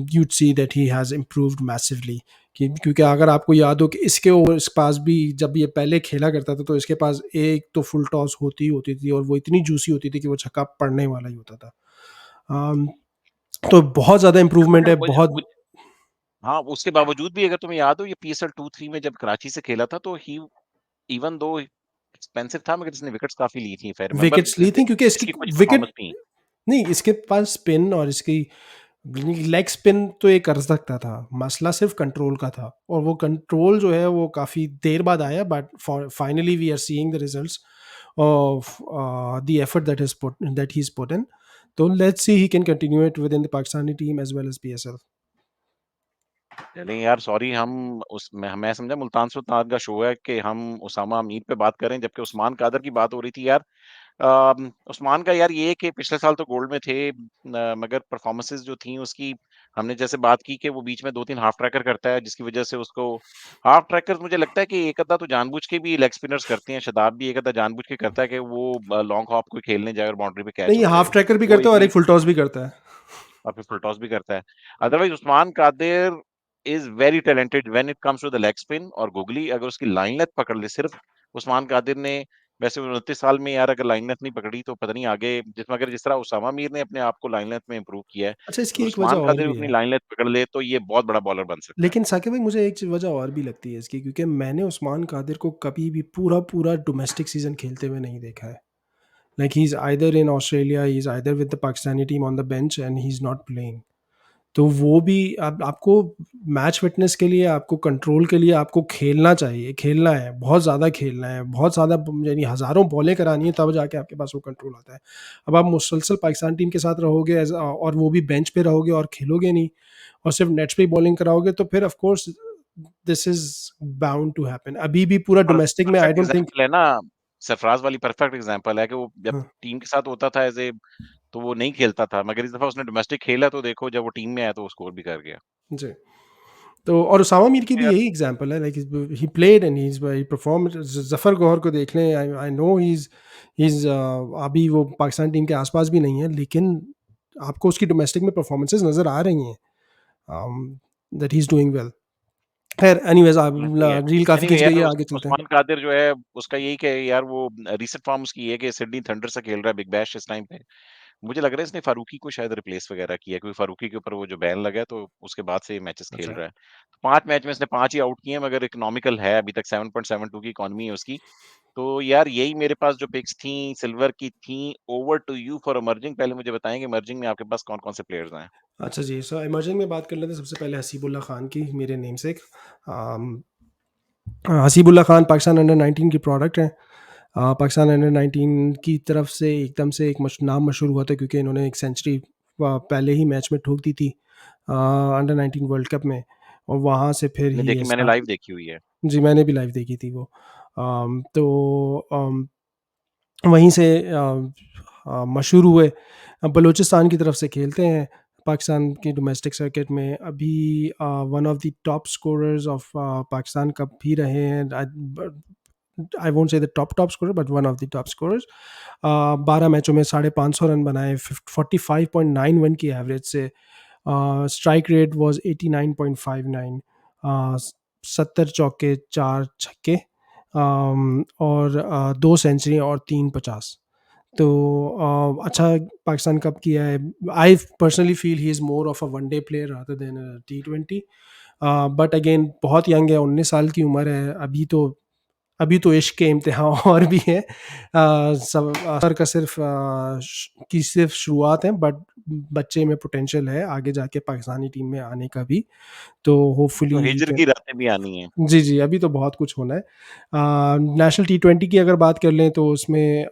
you'd see that he has improved massively। क्योंकि अगर आपको याद हो कि इसके ओवर इस पास भी जब ये पहले खेला करता था तो इसके पास एक तो फुल टॉस होती थी और वो इतनी जूसी होती थी कि वो छक्का पड़ने वाला ही होता था। um, तो बहुत ज़्यादा इम्प्रूवमेंट है, बहुत। हाँ, उसके बावजूद भी अगर तुम्हें याद हो, ये पीएसएल 2-3 में जब कराची से खेला था, तो ही इवन दो एक्सपेंसिव था, मगर इसने विकेट्स काफी ली थी, इफ आई रिमेंबर। विकेट्स ली थी क्योंकि इसकी इसकी कुछ विकेट परफॉर्मेंस थी। नहीं, इसके पास स्पिन और इसकी लेग स्पिन तो ये कर सकता था, मसला सिर्फ कंट्रोल का था, और वो कंट्रोल जो है वो काफ़ी देर बाद आया, but finally we are seeing the results of the effort that he is put in. तो let's see he can continue it with in the Pakistani team as well as PSL. चलिए यार, सॉरी, हम उस मैं समझा मुल्तान सुल्तान का शो है कि हम उसामा अमीर पे बात करें, जबकि उस्मान कादर की बात हो रही थी यार। उस्मान का यार ये है कि पिछले साल तो गोल्ड में थे, मगर परफॉर्मेंसेस जो थी उसकी, हमने जैसे बात की कि वो बीच में 2-3 हाफ ट्रैकर करता है, जिसकी वजह से उसको हाफ ट्रैकर, मुझे लगता है कि एक आधा तो जानबूझ के भी लेग स्पिनर्स करते हैं, शादाब भी एक आधा जानबूझ के करता है कि वो लॉन्ग हॉप कोई खेलने जाए और बाउंड्री पे कैच नहीं, हो जाए। हाफ ट्रैकर भी वो करता है और इतनी एक फुल टॉस भी करता है. और फिर फुल टॉस भी करता है। Otherwise Usman Qadir is very talented when it comes to the leg spin और गूगली अगर उसकी लाइन लेंथ पकड़ ले सिर्फ उस्मान कादिर ने, वैसे 29 साल में यार अगर लाइन लेंथ नहीं पकड़ी तो पता नहीं आगे, जिस तरह उसामा मीर ने अपने आप को लाइन लेंथ में इम्प्रूव किया है, अच्छा, अगर इसकी एक वजह उस्मान और कादिर भी अपनी है. लाइन लेंथ पकड़ ले तो ये बहुत बड़ा बॉलर बन सकता है। लेकिन साकिब भाई, मुझे एक वजह और भी लगती है इसकी, क्योंकि मैंने उस्मान कादिर को कभी भी पूरा पूरा डोमेस्टिक सीजन खेलते हुए नहीं देखा है. Like he's either in Australia, he's either with the Pakistani team on the bench and he's not playing. तो वो भी आपको मैच फिटनेस के लिए, आपको कंट्रोल के लिए, आपको खेलना चाहिए, खेलना है, बहुत ज़्यादा खेलना है, बहुत ज़्यादा, यानी हज़ारों बॉलें करानी है, तब जाके आपके पास वो कंट्रोल आता है. अब आप मुसलसल पाकिस्तान टीम के साथ रहोगे और वो भी बेंच पे रहोगे और खेलोगे नहीं, और सिर्फ नेट्स पे ही बॉलिंग कराओगे, तो फिर of course this is bound to happen. अभी भी पूरा पर डोमेस्टिक में I perfect don't think. Example है ना, सरफराज वाली परफेक्ट एग्ज़ाम्पल है कि वो जब हाँ टीम के साथ होता था तो वो नहीं खेलता था, मगर इस दफ़ा उसने डोमेस्टिक खेला तो देखो जब वो टीम में आया तो वो स्कोर भी कर गया। जी. तो और उसामा मीर की भी यार यही एग्जांपल है, like he played and he perform. Zafar Gohar को देख लें, आई आई नो ही इज अभी वो पाकिस्तान टीम के आसपास भी नहीं है, लेकिन आपको उसकी डोमेस्टिक में परफॉर्मेंसेस नज़र आ रही हैं that he is doing well. खैर, एनीवेज, आप सही है। रील काफ़ी एनीवे खिंच गई यार है, आगे चलते हैं. उस्मान कादिर जो है उसका यही कि यार वो रीसेंट फॉर्म उसकी ये है कि सिडनी थंडर से खेल रहा है बिग बैश इस टाइम पे। मुझे लग रहा है इसने फारूकी को शायद रिप्लेस वगैरह किया है, क्योंकि फारूकी के ऊपर वो जो बैन लगा है तो उसके बाद से ये मैचेस खेल अच्छा. रहा है। तो 5 मैच में इसने 5 ही आउट किए हैं, मगर इकोनॉमिकल है अभी तक, 7.72 की इकॉनमी है उसकी। तो यार यही मेरे पास जो पिक्स थी सिल्वर की थी। Over to you for emerging. पहले मुझे बताएं कि इमर्जिंग में आपके पास कौन-कौन से प्लेयर्स हैं? अच्छा जी, सो इमर्जिंग में बात कर लेते हैं. सबसे पहले हसीबुल्ला खान की, मेरे नेम से. हसीबुल्ला खान पाकिस्तान अंडर 19 की प्रोडक्ट हैं. पाकिस्तान अंडर 19 की तरफ से एकदम से एक नाम मशहूर हुआ था, क्योंकि इन्होंने एक सेंचुरी पहले ही मैच में ठोक दी थी अंडर 19 वर्ल्ड कप में, और वहाँ से फिर मैंने ही देखी, ये मैंने स्टार्ट. लाइव देखी हुई है। जी, मैंने भी लाइव देखी थी वो. तो वहीं से मशहूर हुए. बलूचिस्तान की तरफ से खेलते हैं पाकिस्तान की डोमेस्टिक सर्किट में. अभी one of the top scorers of Pakistan cup भी रहे हैं. I won't say the top scorer, but one of the top scorers. 12 मैचों में 550 रन बनाए, 45.91 की एवरेज से. Strike rate was 89.59. 70 चौके, 4 छक्के, और 2 सेंचुरी और 3 50. तो अच्छा पाकिस्तान कप किया है. I personally feel he is more of a one day player rather than T20. But again बहुत यंग है, 19 साल की उम्र है. अभी तो इश्क के इम्तिहान और भी हैं. सब सर का सिर्फ शुरुआत है, बट बच्चे में पोटेंशियल है आगे जाके पाकिस्तानी टीम में आने का भी. तो तो होपफुली ही हिज्र की कैन. रातें भी आनी हैं। जी, जी, अभी तो बहुत कुछ होना है. नेशनल T20 की अगर बात कर लें तो उसमें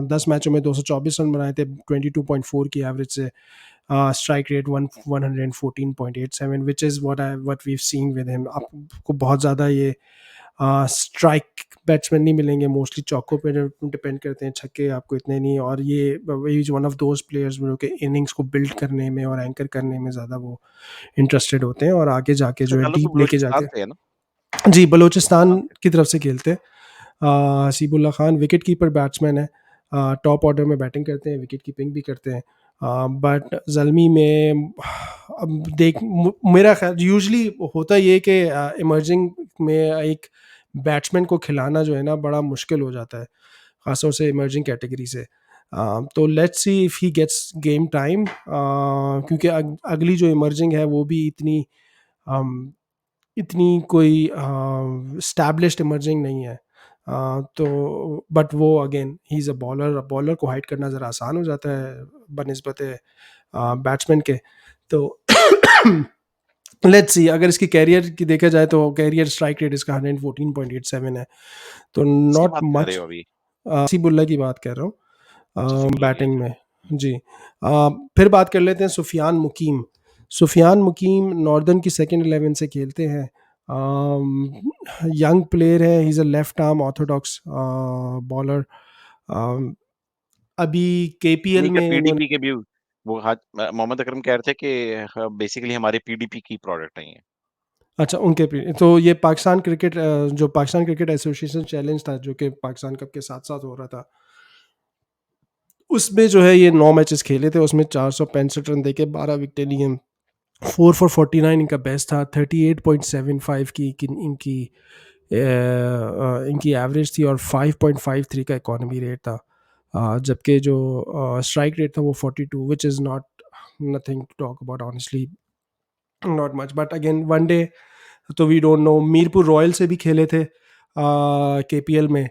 10 मैचों में 224 रन बनाए थे, 22.4 की एवरेज से. Strike rate 114.87, which is what we have seen with him. आपको बहुत ज़्यादा ये स्ट्राइक बैट्समैन नहीं मिलेंगे, मोस्टली चौकों पे डिपेंड करते हैं, छक्के आपको इतने नहीं. और ये he is one of those players जो कि इनिंग्स को बिल्ड करने में और एंकर करने में ज़्यादा वो इंटरेस्टेड होते हैं, और आगे जाके इसका जो है ताल्लुक तो डीप लेके बलूचिस्तान जाके. से है ना? जी, बलूचिस्तान हाँ। की तरफ से खेलते हैं. Hasibullah Khan wicket keeper batsman है. टॉप ऑर्डर में बैटिंग करते हैं, विकेट कीपिंग भी करते हैं. बट ज़ल्मी में अब मेरा ख्याल यूजुअली होता ये है कि इमर्जिंग में एक बैट्समैन को खिलाना जो है ना बड़ा मुश्किल हो जाता है, ख़ासतौर से इमर्जिंग कैटेगरी से. तो let's see if he gets game time, क्योंकि अगली जो इमर्जिंग है वो भी इतनी कोई स्टैब्लिश्ड इमर्जिंग नहीं है. तो बट वो again he is a bowler. Bowler को हाइड करना ज़रा आसान हो जाता है बनस्बत बैट्समैन के. तो लेट्स सी, अगर इसकी कैरियर की देखा जाए तो कैरियर स्ट्राइक रेट इसका 114.87 है, तो किसकी नॉट बात कर रहे मच। हो अभी? सिबुल्ला की बात कर रहा हूँ अच्छा, सिबुल्ला की, बैटिंग अच्छा। में जी। फिर बात कर लेते हैं सुफियान मुकीम। सुफियान मुकीम नॉर्दर्न की सेकंड 11 से खेलते हैं, यंग प्लेयर है, ही is a left arm Orthodox bowler. अभी केपीएल उन्हीं के में इन्होंने, पीडीपी के भी वो मोहम्मद अकरम कह रहे थे कि बेसिकली हमारे पीडीपी की प्रोडक्ट है ये। अच्छा उनके तो ये पाकिस्तान क्रिकेट जो पाकिस्तान क्रिकेट एसोसिएशन चैलेंज था जो कि पाकिस्तान कप के साथ साथ हो रहा था, उसमें जो है ये 9 मैचेस खेले थे, उसमें 465 रन देके 12 विकेटें ली हैं। 4 for 49 इनका बेस्ट था। 38.75 की इनकी एवरेज थी और 5.53 का इकोनॉमी रेट था। जबकि जो स्ट्राइक रेट था वो 42, which is not nothing to talk about honestly, not much. But again one day तो we don't know. Mirpur Royal से भी खेले थे केपीएल में।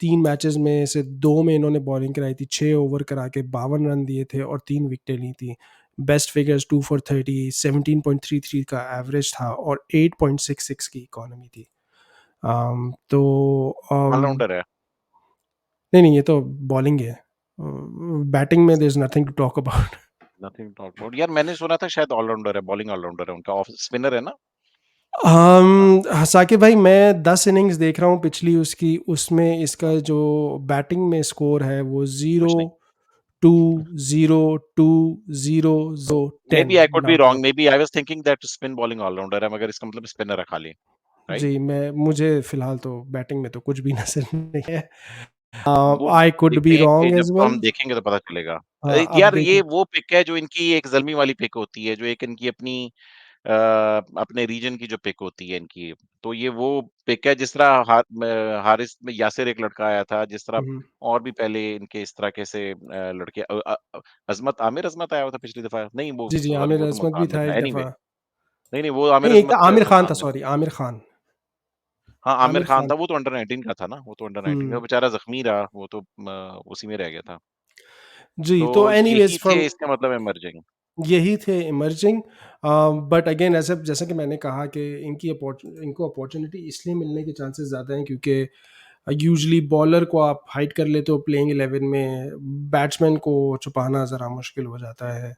3 मैचेस में से 2 में इन्होंने बॉलिंग कराई थी, 6 ओवर करा के 52 रन दिए थे और 3 विकेटें ली थी। बेस्ट फिगर्स 2 for 30, 17.33 का एवरेज था और 8.66 की इकोनॉमी थी। तो ऑलराउंडर है। नहीं ये तो बॉलिंग है, बैटिंग में there is nothing to talk about. Nothing talk about. यार मैंने सुना था शायद ऑलराउंडर है, बॉलिंग ऑलराउंडर है उनका, ऑफ स्पिनर है ना? साकिब भाई मैं 10 इनिंग्स देख रहा हूँ पिछली उसकी, उसमें इसका जो बैटिंग में स्कोर है वो कुछ 0 नहीं। 2 0 2 0 0 may 10 be I could be not wrong, out. Maybe I was thinking that spin bowling allrounder है, मगर इसका मतलब स्पिनर है खाली, राइट? जी मुझे फिलहाल तो बैटिंग में तो कुछ भी नजर नहीं है। वो आई कुड देखते बी हैं कि रॉन्ग जब एज हम वेल। देखेंगे तो पता चलेगा। हाँ अब यार ये देखिए। वो पिक है जो इनकी एक ज़ल्मी वाली पिक होती है, जो एक इनकी अपनी अपने रीजन की जो पिक होती है इनकी। तो ये वो पिक है, जिस तरह हारिस में यासिर एक लड़का आया था, जिस तरह हम्म, और भी पहले इनके इस तरह के से लड़के अज़मत आया हुआ था पिछली दफ़ा। नहीं वो जी जी, सॉरी, आमिर वो तो अजमत भी मुल्तान में था था। एक एनीवे, दफा। नहीं, नहीं वो आमिर नहीं एक अज़मत आमिर खान था, मुल्तान में सॉरी था। आमिर खान। हाँ, आमिर आमिर खान खान। था, वो तो अंडर 19 का था ना, वो तो अंडर 19 का, हम्म, बेचारा ज़ख्मी रहा, वो तो उसी में रह गया था। जी तो तो यही एनीवेज थे फ्रॉम, इसका मतलब इमर्जिंग। यही थे इमर्जिंग। बट अगेन ऐसे जैसा कि मैंने कहा कि इनको अपॉर्चुनिटी इसलिए मिलने के चांसेस ज़्यादा हैं क्योंकि यूजुअली बॉलर को आप हाइड कर लेते हो प्लेइंग 11 में, बैट्समैन को छुपाना ज़रा मुश्किल हो जाता है,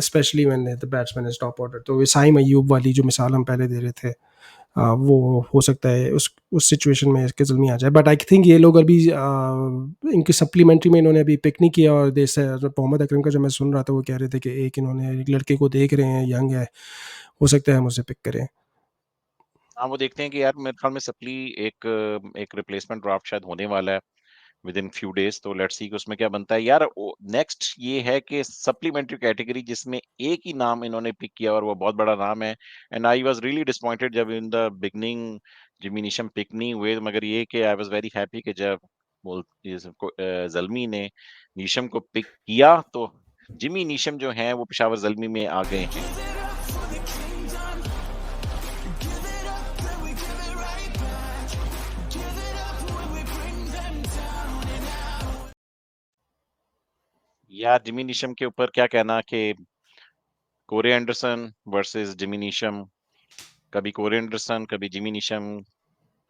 specially when the batsman is top order. तो वसाइम अयूब वाली जो मिसाल हम पहले दे रहे थे, वो हो सकता है उस सिचुएशन में इसके ज़ल्मी आ जाए। बट आई थिंक ये लोग अभी इनकी सप्लीमेंट्री में इन्होंने अभी पिक नहीं किया, और देश मोहम्मद अकरम का जो मैं सुन रहा था वो कह रहे थे कि एक लड़के को देख रहे हैं, यंग है, हो सकता है हम उसे पिक करें। हाँ, वो देखते हैं कि यार मेरे ख्याल में सप्ली एक एक रिप्लेसमेंट ड्राफ्ट शायद होने वाला है विद इन फ्यू डेज, तो लेट्स सी कि उसमें क्या बनता है। यार नेक्स्ट ये है कि सप्लीमेंट्री कैटेगरी जिसमें एक ही नाम इन्होंने पिक किया और वो बहुत बड़ा नाम है, and I was really disappointed जब in the beginning Jimmy Neesham pick नहीं हुए, मगर ये कि आई वाज वेरी हैप्पी कि जब जल्मी ने नीशम को पिक किया तो जिमी नीशम जो हैं वो पेशावर जल्मी में आ गए हैं। यार जिमी नीशम के ऊपर क्या कहना कि Corey Anderson versus Jimmy Neesham, कभी कोरे एंडरसन, कभी जिमी नीशम,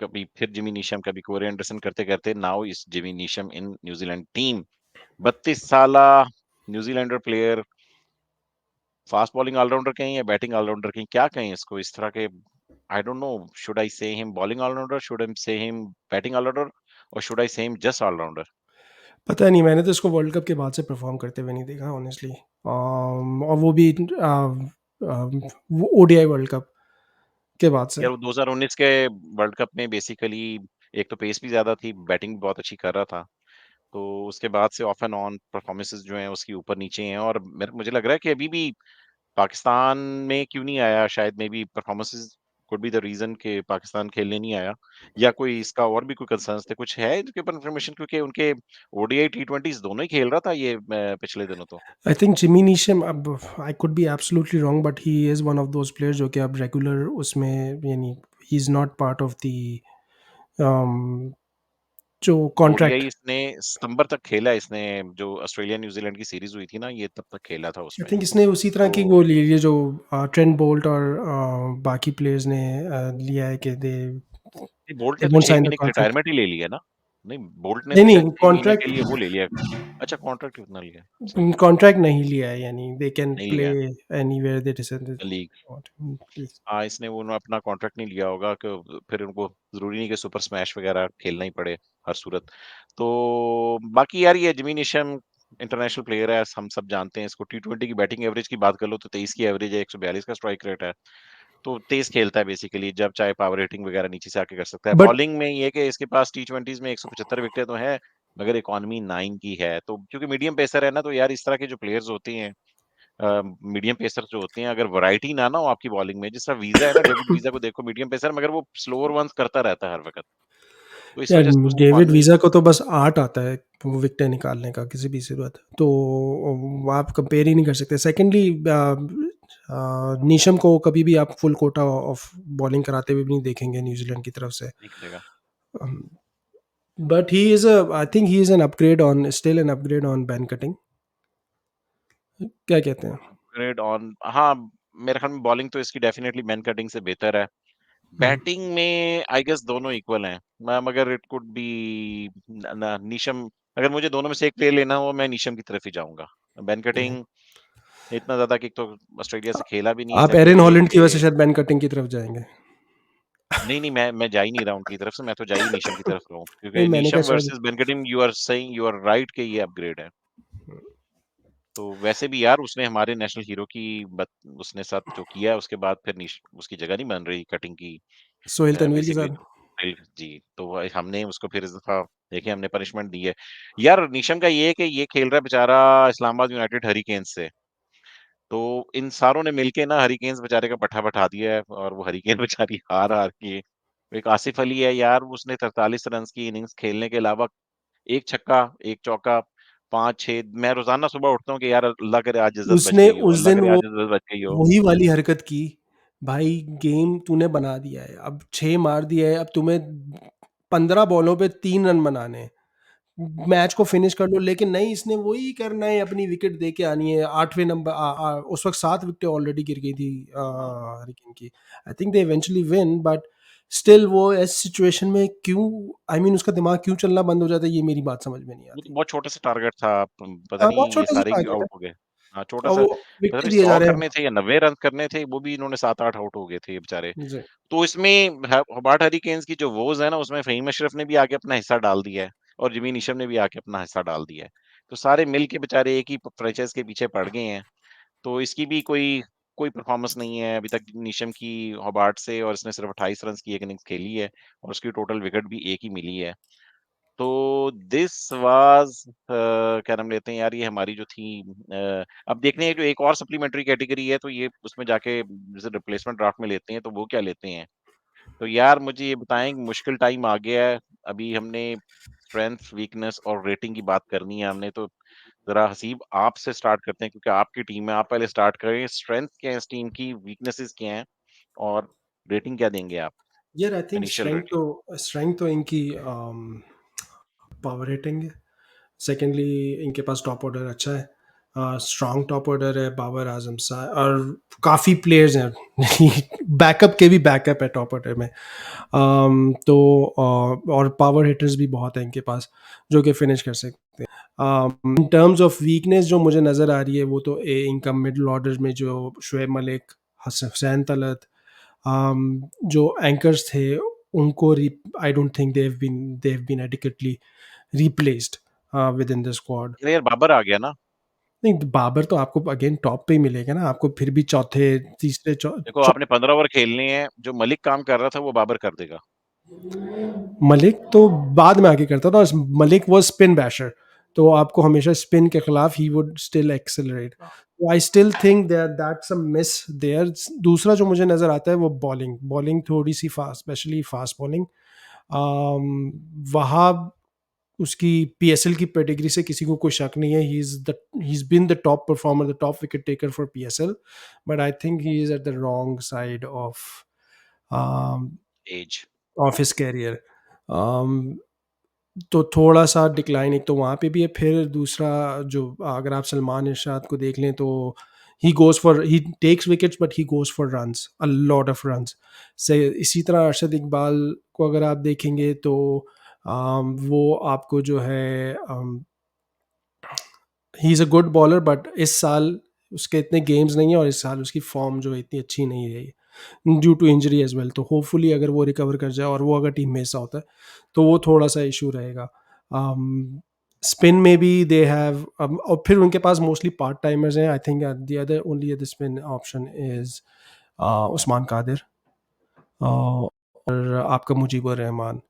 कभी फिर जिमी नीशम, कभी कोरे एंडरसन करते करते now is Jimmy Neesham in New Zealand team. 32 साला New Zealander player, fast bowling allrounder कहें या बैटिंग ऑलराउंडर कहें, क्या कहें इसको, इस तरह के I don't know, should I say him bowling allrounder, should I say him batting allrounder, और should I say him just allrounder? पता नहीं, मैंने तो इसको वर्ल्ड कप के बाद से परफॉर्म करते हुए नहीं देखा ऑनेस्टली, और वो भी ओडीआई वर्ल्ड कप के बाद से। यार वो 2019 के वर्ल्ड कप में बेसिकली एक तो पेस भी ज्यादा थी, बैटिंग भी बहुत अच्छी कर रहा था, तो उसके बाद से ऑफ एंड ऑन परफॉर्मेंसेस जो हैं उसकी ऊपर नीचे हैं, और मुझे लग रहा है कि अभी भी पाकिस्तान में क्यों नहीं आया, शायद maybe performances could be the reason कि पाकिस्तान खेलने नहीं आया, या कोई इसका और भी कोई कंसर्न्स थे, कुछ है इसके ऊपर इन्फॉर्मेशन? क्योंकि उनके ओडीआई टी20 दोनों ही खेल रहा था ये पिछले दिनों तो। आई थिंक जिमी नीशम, अब आई could be absolutely wrong but he is one of those players जो कि अब रेगुलर उसमें, यानी ही is not part of the जो ओडीआई कॉन्ट्रैक्ट। इसने सितंबर तक खेला, इसने जो ऑस्ट्रेलिया न्यूजीलैंड की सीरीज हुई थी ना, ये तब तक खेला था आई उसमें। थिंक इसने उसी तरह की तो वो ले लिए जो ट्रेंट बोल्ट और बाकी प्लेयर्स ने लिया है कि दे बोल्ट दे ने तो वोंट 6 साइन द महीने की कॉन्ट्रैक्ट। रिटायरमेंट ही ले लिया ना? नहीं, बोल्ट ने नहीं तो शायद नहीं 6 महीने के कॉन्ट्रैक्ट, लिए वो ले लिया। अच्छा, कॉन्ट्रैक्ट कितना लिया? सही है, कॉन्ट्रैक्ट नहीं लिया है, यानी दे कैन नहीं प्ले लिया एनीवेयर दे डिसाइड। लीग। हाँ, इसने वो ना अपना कॉन्ट्रैक्ट नहीं लिया होगा कि फिर उनको ज़रूरी नहीं कि सुपर स्मैश वगैरह खेलना ही पड़े हर सूरत। तो बाकी यार ये जिमी नेशम इंटरनेशनल प्लेयर है, हम सब जानते हैं इसको। टी20 की बैटिंग एवरेज की बात कर लो तो 23 की एवरेज है, 142 का स्ट्राइक रेट है। तो तेज खेलता है बेसिकली, जब चाहे पावर हिटिंग वगैरह नीचे से आके कर सकता है। बट बॉलिंग में ये है कि इसके पास टी20s में 175 विकेट तो है, मगर इकॉनमी 9 की है। तो क्योंकि मीडियम पेसर है ना, तो यार इस तरह के जो प्लेयर्स होते हैं, मीडियम पेसर जो होते हैं, अगर वैरायटी ना ना हो आपकी बॉलिंग में, जिस तरह वीजा है ना, डेविड वीजा को देखो, मीडियम पेसर मगर वो स्लोअर वंस करता रहता है हर वक्त, तो इस यार वजह से उसकी डेविड इकॉनमी। वीजा को तो बस आर्ट आता है वो विकेट निकालने का किसी भी जरूरत, तो आप कंपेयर ही नहीं कर सकते। सेकेंडली नीशम को कभी भी आप फुल कोटा ऑफ बॉलिंग कराते हुए भी नहीं देखेंगे न्यूजीलैंड की तरफ से। नहीं करेगा। But he is I think he is an upgrade on, still an upgrade on ban cutting. क्या कहते हैं? अपग्रेड ऑन, हाँ, मेरे ख्याल में बॉलिंग तो इसकी डेफिनेटली मैन कटिंग से बेहतर है। हम्म, बैटिंग में आई गेस दोनों इक्वल हैं, मगर इट कुड बी नीशम। अगर मुझे दोनों में से एक प्लेयर लेना हो, मैं नीशम की तरफ ही जाऊंगा। Ban yeah. कटिंग इतना ज्यादा कि तो ऑस्ट्रेलिया से खेला भी नहीं है, आप एरन सेकंडली ये हॉलैंड की वजह से कि शायद बैन कटिंग की तरफ जाएंगे। नहीं नहीं, मैं जा ही नहीं रहा उनकी तरफ से, मैं तो जा ही नीशम की तरफ रहा हूँ, नहीं क्योंकि मैंने कहा नीशम शायद। Versus Ben Cutting, you are saying, you are right कि ये अपग्रेड है। तो वैसे भी यार उसने हमारे नेशनल हीरो की उसने साथ जो किया है, उसके बाद फिर उसकी जगह नहीं बन रही कटिंग की। सोहेल तनवीर के बेसिकली साथ। जी, तो हमने उसको फिर इस दफा देखिए हमने पनिशमेंट दी है। यार नीशम का ये है कि ये खेल रहा है बेचारा इस्लामाबाद यूनाइटेड हरिकेन्स से, तो इन सारों ने मिलके ना हरिकेन्स बेचारे का पट्टा बैठा दिया है, और वो हरिकेन बेचारी हार हार के। एक आसिफ अली है यार, उसने 43 रन की इनिंग्स खेलने के अलावा एक छक्का, एक चौका, 5-6। मैं रोजाना सुबह उठता हूँ कि यार अल्लाह करे आज इज्जत बच उसने गई हो, उस अल्लाह दिन करे वो आज इज्जत बच गई हो। वही वाली हरकत की। भाई गेम तूने बना दिया है, अब 6 मार दिया है, अब तुम्हें 15 बॉलों पे 3 रन बनाने हैं। मैच को फिनिश कर लो, लेकिन नहीं, इसने वही करना है, अपनी विकेट दे के आनी है। 8वें नंबर उस वक़्त 7 विकेटें ऑलरेडी गिर गई थी हरिकेन की। I think they eventually win, but still वो इस सिचुएशन में क्यों, आई मीन उसका दिमाग क्यों चलना बंद हो जाता है, ये मेरी बात समझ में नहीं वो तो आती। बहुत छोटा सा टारगेट था, पता हाँ, बहुत नहीं ये छोटा-सा सारे ही टारगेट है आउट हो गए। हाँ, छोटा और सा, वो पता विकेट नहीं दिए 100 जा रहे करने थे या 90 रन करने थे, वो भी इन्होंने 7-8 आउट हो गए थे ये बेचारे। हैं। जी। तो इसमें होबार्ट हरिकेन्स की जो वोज है ना, उसमें फहीम अशरफ ने भी आके अपना हिस्सा डाल दिया है, और जिमी नीशम ने भी आके अपना हिस्सा डाल दिया है। तो सारे मिल के बेचारे एक ही फ्रेंचाइज के पीछे पड़ गए हैं। तो इसकी भी कोई कोई परफॉर्मेंस नहीं है अभी तक नीशम की होबार्ट से, और इसने सिर्फ 28 रन की एक इनिंग्स खेली है, और उसकी टोटल विकेट भी एक ही मिली है। तो दिस वाज क्या नाम लेते हैं यार, ये हमारी जो थी अब देखने हैं जो एक और सप्लीमेंट्री कैटेगरी है, तो ये उसमें जाके जैसे रिप्लेसमेंट ड्राफ्ट में लेते हैं, तो वो क्या लेते हैं। तो यार मुझे ये बताएं कि मुश्किल टाइम आ गया है। अभी हमने स्ट्रेंथ, वीकनेस और रेटिंग की बात करनी है हमने, तो जरा हसीब आपसे स्टार्ट करते हैं, क्योंकि आपकी टीम है, आप पहले स्टार्ट करें। स्ट्रेंथ क्या है इस टीम की, वीकनेसेस क्या हैं, और रेटिंग क्या देंगे आप? यार I think initial rating. Strength तो इनकी पावर हिटिंग है। सेकेंडली इनके पास टॉप ऑर्डर अच्छा है, स्ट्रॉन्ग टॉप ऑर्डर है, बाबर आजम सा, और काफ़ी प्लेयर्स हैं बैकअप के भी बैकअप है टॉप ऑर्डर में। तो और पावर हिटर्स भी बहुत हैं इनके पास जो कि फिनिश कर सकते हैं। इन टर्म्स ऑफ वीकनेस जो मुझे नज़र आ रही है, वो तो इनका मिडल ऑर्डर में जो शुएब मलिक, हुसैन तलत, जो एंकर्स थे, उनको I don't think they have been adequately replaced with in the squad. अरे यार बाबर आ गया ना। नहीं, बाबर तो आपको अगेन टॉप पे ही मिलेगा ना, आपको फिर भी चौथे, तीसरे, देखो आपने 15 ओवर खेलने हैं, जो मलिक काम कर रहा था वो बाबर कर देगा। मलिक तो बाद में आके करता था। मलिक वाज स्पिन बैशर, तो आपको हमेशा स्पिन के खिलाफ he would still accelerate. I still think that's a miss there. दूसरा जो मुझे नजर आता है वो बॉलिंग थोड़ी सी fast, specially fast bowling. Wahab, उसकी पीएसएल की पेडिग्री से किसी को कोई शक नहीं है, he is been the top performer, the top wicket taker for PSL, but I think he is at the wrong side age. Of his career. तो थोड़ा-सा डिक्लाइन एक तो वहाँ पे भी है, फिर दूसरा जो अगर आप सलमान इरशाद को देख लें तो he takes wickets but he goes for runs, a lot of runs. से इसी तरह अरशद इकबाल को अगर आप देखेंगे तो वो आपको जो है ही is a good bowler but इस साल उसके इतने गेम्स नहीं हैं और इस साल उसकी फॉर्म जो है इतनी अच्छी नहीं रही due to injury as well. तो होपफुली अगर वो रिकवर कर जाए और वो अगर टीम में हिस्सा होता है, तो वो थोड़ा-सा इश्यू रहेगा। स्पिन में भी दे हैव और फिर उनके पास मोस्टली पार्ट टाइमर्स हैं। I think the other spin option is Usman Qadir और आपका मुजीबुर रहमान।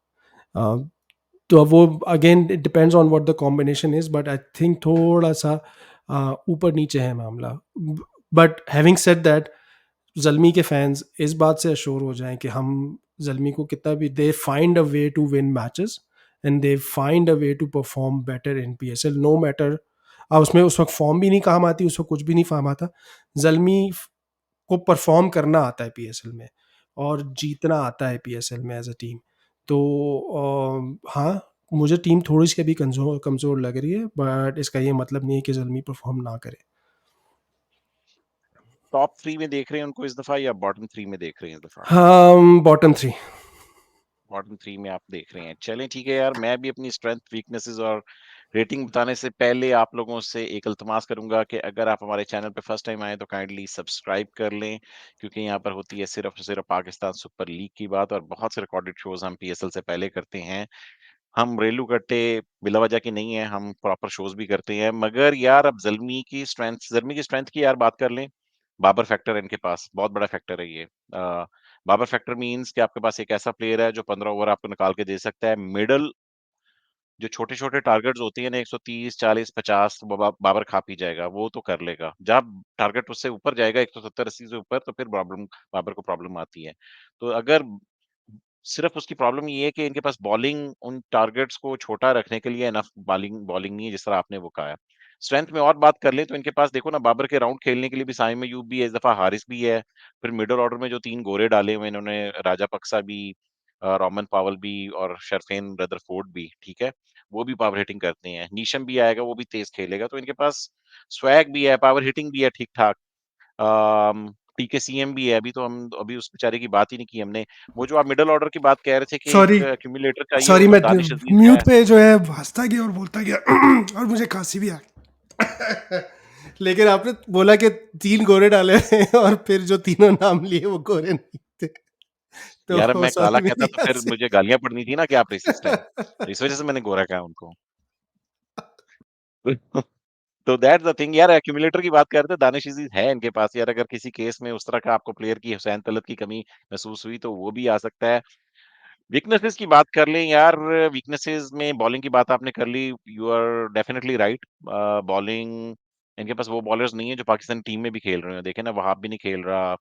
अ, तो अब वो again it depends on what the combination is but I think थोड़ा-सा ऊपर-नीचे है मामला। But having said that Zalmi के फैन्स इस बात से एश्योर हो जाएँ कि हम ज़ल्मी को कितना भी they find a way to win matches and they find a way to perform better in PSL no matter. उसमें उस वक़्त फॉर्म भी नहीं काम आती, उस वक़्त कुछ भी नहीं काम आता। ज़ल्मी को परफॉर्म करना आता है पीएसएल में और जीतना आता है पीएसएल में एज़ अ टीम। तो हाँ, मुझे टीम थोड़ी-सी अभी कमज़ोर लग रही है बट इसका ये मतलब नहीं है कि ज़ल्मी परफॉर्म ना करे। टॉप 3 में देख रहे हैं उनको इस दफ़ा या बॉटम 3 में देख रहे हैं इस दफ़ा? बॉटम 3। बॉटम 3 में आप देख रहे हैं। चलें ठीक है यार, मैं भी अपनी स्ट्रेंथ, वीकनेसेस और रेटिंग बताने से पहले आप लोगों से एक इल्तिमास करूँगा कि अगर आप हमारे चैनल पे फर्स्ट टाइम आए तो काइंडली सब्सक्राइब कर लें, क्योंकि यहाँ पर होती है सिर्फ़ और सिर्फ़ पाकिस्तान सुपर लीग की बात और बहुत से रिकॉर्डेड शोज़ हम पीएसएल से पहले करते हैं। हम रेलू कट्टे बिला वजह की नहीं है, हम प्रॉपर शोज़ भी करते हैं। मगर यार अब ज़ल्मी की स्ट्रेंथ की यार बात कर लें, बाबर फैक्टर है इनके पास, बहुत बड़ा फैक्टर है ये। बाबर फैक्टर मीन्स कि आपके पास एक ऐसा प्लेयर है जो 15 ओवर आपको निकाल के दे सकता है। मिडल जो छोटे-छोटे टारगेट्स होती हैं ना 130, 40, 50 बाबर खा पी जाएगा, वो तो कर लेगा। जब टारगेट उससे ऊपर जाएगा 170, 80 से ऊपर तो फिर बाबर को प्रॉब्लम आती है। तो अगर सिर्फ उसकी प्रॉब्लम ये है कि इनके पास बॉलिंग उन टारगेट्स को छोटा रखने के लिए इनफ बॉलिंग बॉलिंग नहीं है जिस तरह आपने वो कहा है। स्ट्रेंथ में और बात कर लें तो इनके पास देखो ना बाबर के राउंड खेलने के लिए भी साइम अयूब भी है, इस दफ़ा हारिस भी है। फिर मिडल ऑर्डर में जो 3 गोरे डाले हुए इन्होंने राजापक्सा भी रोमन पावल भी और शरफेन रदरफोर्ड भी, ठीक है? वो भी पावर हिटिंग करते हैं। नीशम भी आएगा, वो भी तेज़ खेलेगा। तो इनके पास स्वैग भी है, पावर हिटिंग भी है ठीक-ठाक। टीकेसीएम भी है, अभी उस बेचारे की बात ही नहीं की हमने। वो जो आप मिडल ऑर्डर की बात कह रहे थे कि सॉरी, एक एक्यूमुलेटर चाहिए, वो सॉरी तो मैं दानिश अज़ीज़ है। म्यूट पे जो है हँसता गया और बोलता गया और मुझे खाँसी भी आ गई। लेकिन आपने बोला कि 3 गोरे डाले हैं और फिर जो तीनों नाम लिए वो गोरे नहीं थे। यार तो मैं काला सॉरी कहता मेरी तो फिर हँसी। मुझे गालियाँ पड़नी थी ना कि आप रेसिस्ट हैं। तो इस वज़ह से मैंने गोरा कहा उनको। तो दैट्स द थिंग यार, एक्यूमुलेटर की बात कर रहे थे, दानिश अज़ीज़ है इनके पास यार, अगर किसी केस में उस तरह का आपको प्लेयर की हुसैन तलत की कमी महसूस हुई तो वो भी आ सकता है। वीकनेसेस की बात कर लें यार, वीकनेसेस में बॉलिंग की बात आपने कर ली, you are definitely right. Bowling इनके पास वो बॉलर्स नहीं है जो पाकिस्तान टीम में भी खेल रहे हैं। देखें ना, वहाब भी नहीं खेल रहा,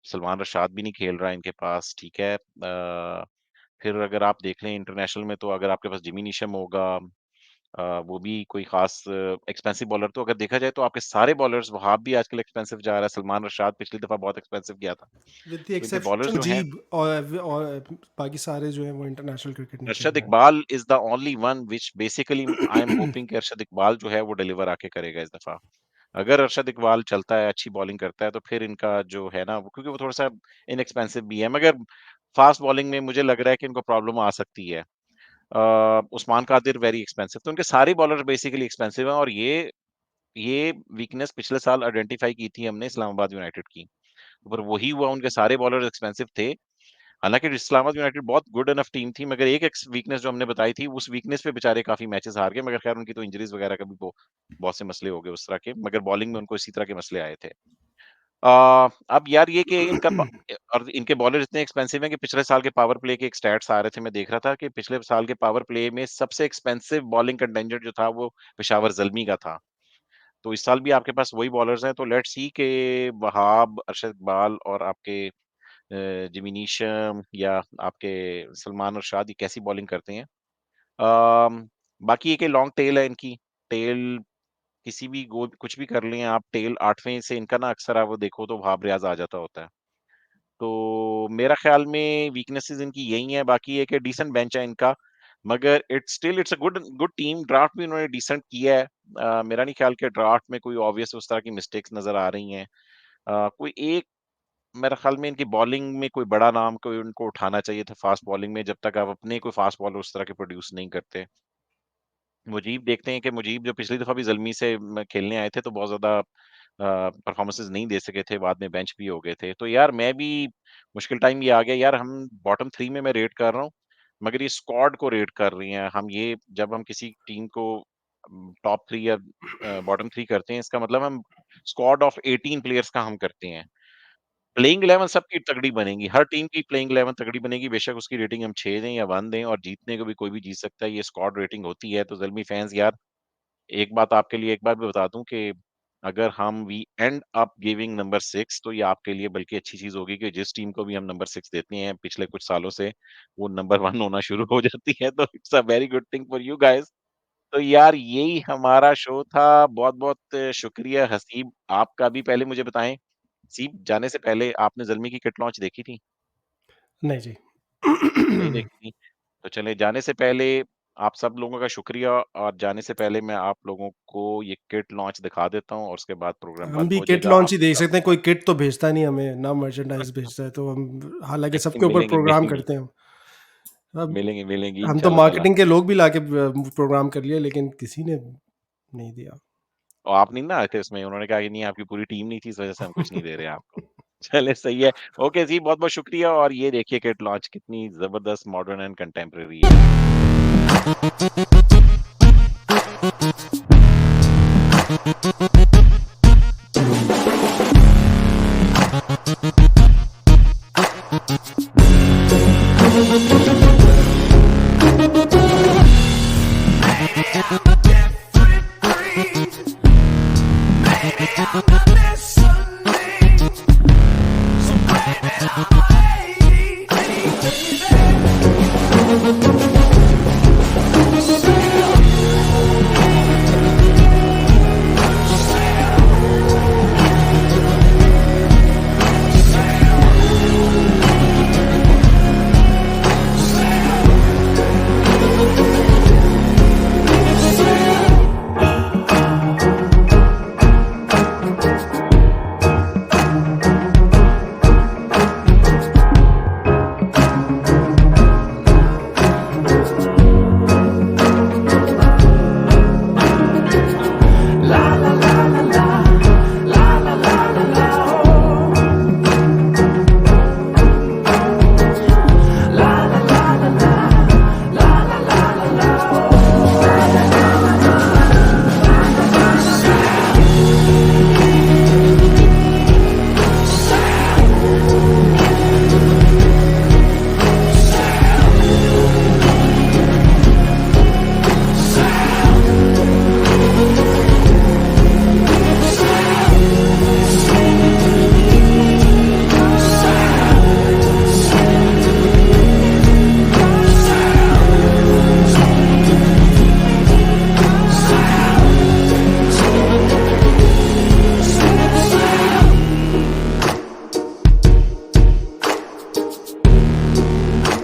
सलमान रशाद भी नहीं खेल रहा इनके पास, ठीक है। फिर अगर आप देख लें इंटरनेशनल में तो अगर आपके पास जिमी नीशम होगा, वो भी कोई खास एक्सपेंसिव बॉलर, तो अगर देखा जाए तो आपके सारे बॉलर्स, वहाब भी आजकल एक्सपेंसिव जा रहा है, सलमान रशाद पिछली दफा बहुत एक्सपेंसिव गया था। विद द तो इनके बॉलर्स एक्सेप्शन जो हैं, जीब और बाकी सारे जो है वो इंटरनेशनल क्रिकेट नहीं खेल अरशद रहे हैं। Iqbal is the only one which basically I am hoping कि अरशद इकबाल जो है वो डिलीवर आके करेगा इस दफा। अगर अरशद इकबाल चलता है, अच्छी बॉलिंग करता है, तो फिर इनका जो है ना, क्योंकि वो थोड़ा सा इनएक्सपेंसिव भी है, मगर फास्ट बॉलिंग में मुझे लग रहा है कि इनको प्रॉब्लम आ सकती है। उस्मान कादिर वेरी एक्सपेंसिव, तो उनके सारे बॉलर बेसिकली एक्सपेंसिव हैं और ये वीकनेस पिछले साल आइडेंटिफाई की थी हमने इस्लामाबाद यूनाइटेड की, पर वही हुआ, उनके सारे बॉलर एक्सपेंसिव थे। हालांकि इस्लामाबाद यूनाइटेड बहुत गुड इनफ टीम थी, मगर एक वीकनेस जो हमने बताई थी, उस वीकनेस पे बेचारे काफी मैचेस हार गए, मगर खैर उनकी तो इंजरीज वगैरह का भी बहुत से मसले हो गए उस तरह के, मगर बॉलिंग में उनको इसी तरह के मसले आए थे। अब यार ये कि और इनके बॉलर इतने एक्सपेंसिव हैं कि पिछले साल के पावर प्ले के एक स्टैट्स आ रहे थे, मैं देख रहा था कि पिछले साल के पावर प्ले में सबसे एक्सपेंसिव बॉलिंग कंटेंजेंट जो था वो पेशावर जल्मी का था। तो इस साल भी आपके पास वही बॉलर्स हैं, तो लेट्स सी के वहाब, अरशद इकबाल और आपके जिमी नीशम या आपके सलमान रशाद ये कैसी बॉलिंग करते हैं। बाकी ये कि लॉन्ग टेल है इनकी, टेल किसी भी गो कुछ भी कर लें आप, टेल 8वें से इनका ना अक्सर आप वो देखो तो वहाब रियाज आ जाता होता है। तो मेरा ख्याल में वीकनेसेस इनकी यही है, बाकी ये कि डिसेंट बेंच है इनका। मगर it's a good team. Draft भी उन्होंने डिसेंट किया है। मेरा नहीं ख्याल कि ड्राफ्ट में कोई ऑब्वियस उस तरह की मिस्टेक्स नज़र आ रही हैं। कोई एक मेरे ख्याल में इनकी बॉलिंग में कोई बड़ा नाम कोई उनको उठाना चाहिए था फास्ट बॉलिंग में, जब तक आप अपने कोई फास्ट बॉलर उस तरह के प्रोड्यूस नहीं करते। मुजीब देखते हैं कि मुजीब जो पिछली दफ़ा भी ज़ल्मी से खेलने आए थे तो बहुत ज़्यादा परफॉर्मेंसेस नहीं दे सके थे, बाद में बेंच भी हो गए थे। तो यार मैं भी मुश्किल टाइम ये आ गया यार, हम बॉटम 3 में मैं रेट कर रहा हूँ, मगर ये स्क्वाड को रेट कर रही हैं। हम ये जब हम किसी टीम को टॉप 3 या बॉटम 3 करते हैं, इसका मतलब हम स्क्वाड ऑफ 18 प्लेयर्स का हम करते हैं। प्लेइंग 11 सबकी तगड़ी बनेगी, हर टीम की प्लेइंग 11 तगड़ी बनेगी, बेशक उसकी रेटिंग हम 6 दें या 1 दें, और जीतने को भी कोई भी जीत सकता है, ये स्क्वाड रेटिंग होती है। तो ज़ल्मी फैन्स यार, एक बात आपके लिए एक बात मैं बता दूँ कि अगर हम we end up giving number 6 तो ये आपके लिए बल्कि अच्छी चीज़ होगी कि जिस टीम को भी हम नंबर 6 देते हैं पिछले कुछ सालों से, वो नंबर 1 होना शुरू हो जाती है, तो it's a very good thing for you guys. तो यार यही हमारा शो था, बहुत-बहुत शुक्रिया हसीब, आपका भी पहले मुझे बताएँ, हसीब जाने से पहले आपने ज़ल्मी की किट लॉन्च देखी थी? नहीं जी। नहीं देखी थी? तो चलें, जाने से पहले आप सब लोगों का शुक्रिया, और जाने से पहले मैं आप लोगों को ये किट लॉन्च दिखा देता हूँ और उसके बाद प्रोग्राम हम बंद भी हो किट जाएगा। लॉन्च ही आपको देख सब सकते हैं, कोई किट तो भेजता नहीं हमें, ना मर्चेंडाइज़ भेजता है, तो हम हालाँकि नहीं सबके ऊपर मिलेंगी, प्रोग्राम मिलेंगी, करते हैं हम। अब मिलेंगी, मिलेंगी हम तो इंशाल्लाह ताला। मार्केटिंग के लोग भी लाके प्रोग्राम कर लिए, लेकिन किसी ने नहीं दिया। और आप नहीं ना आए थे उसमें, उन्होंने कहा कि नहीं आपकी पूरी टीम नहीं थी, इस वजह से हम कुछ नहीं दे रहे हैं आपको। चलें सही है। ओके जी, बहुत-बहुत शुक्रिया, और ये देखिए किट लॉन्च कितनी ज़बरदस्त मॉडर्न एंड कंटेम्परेरी है।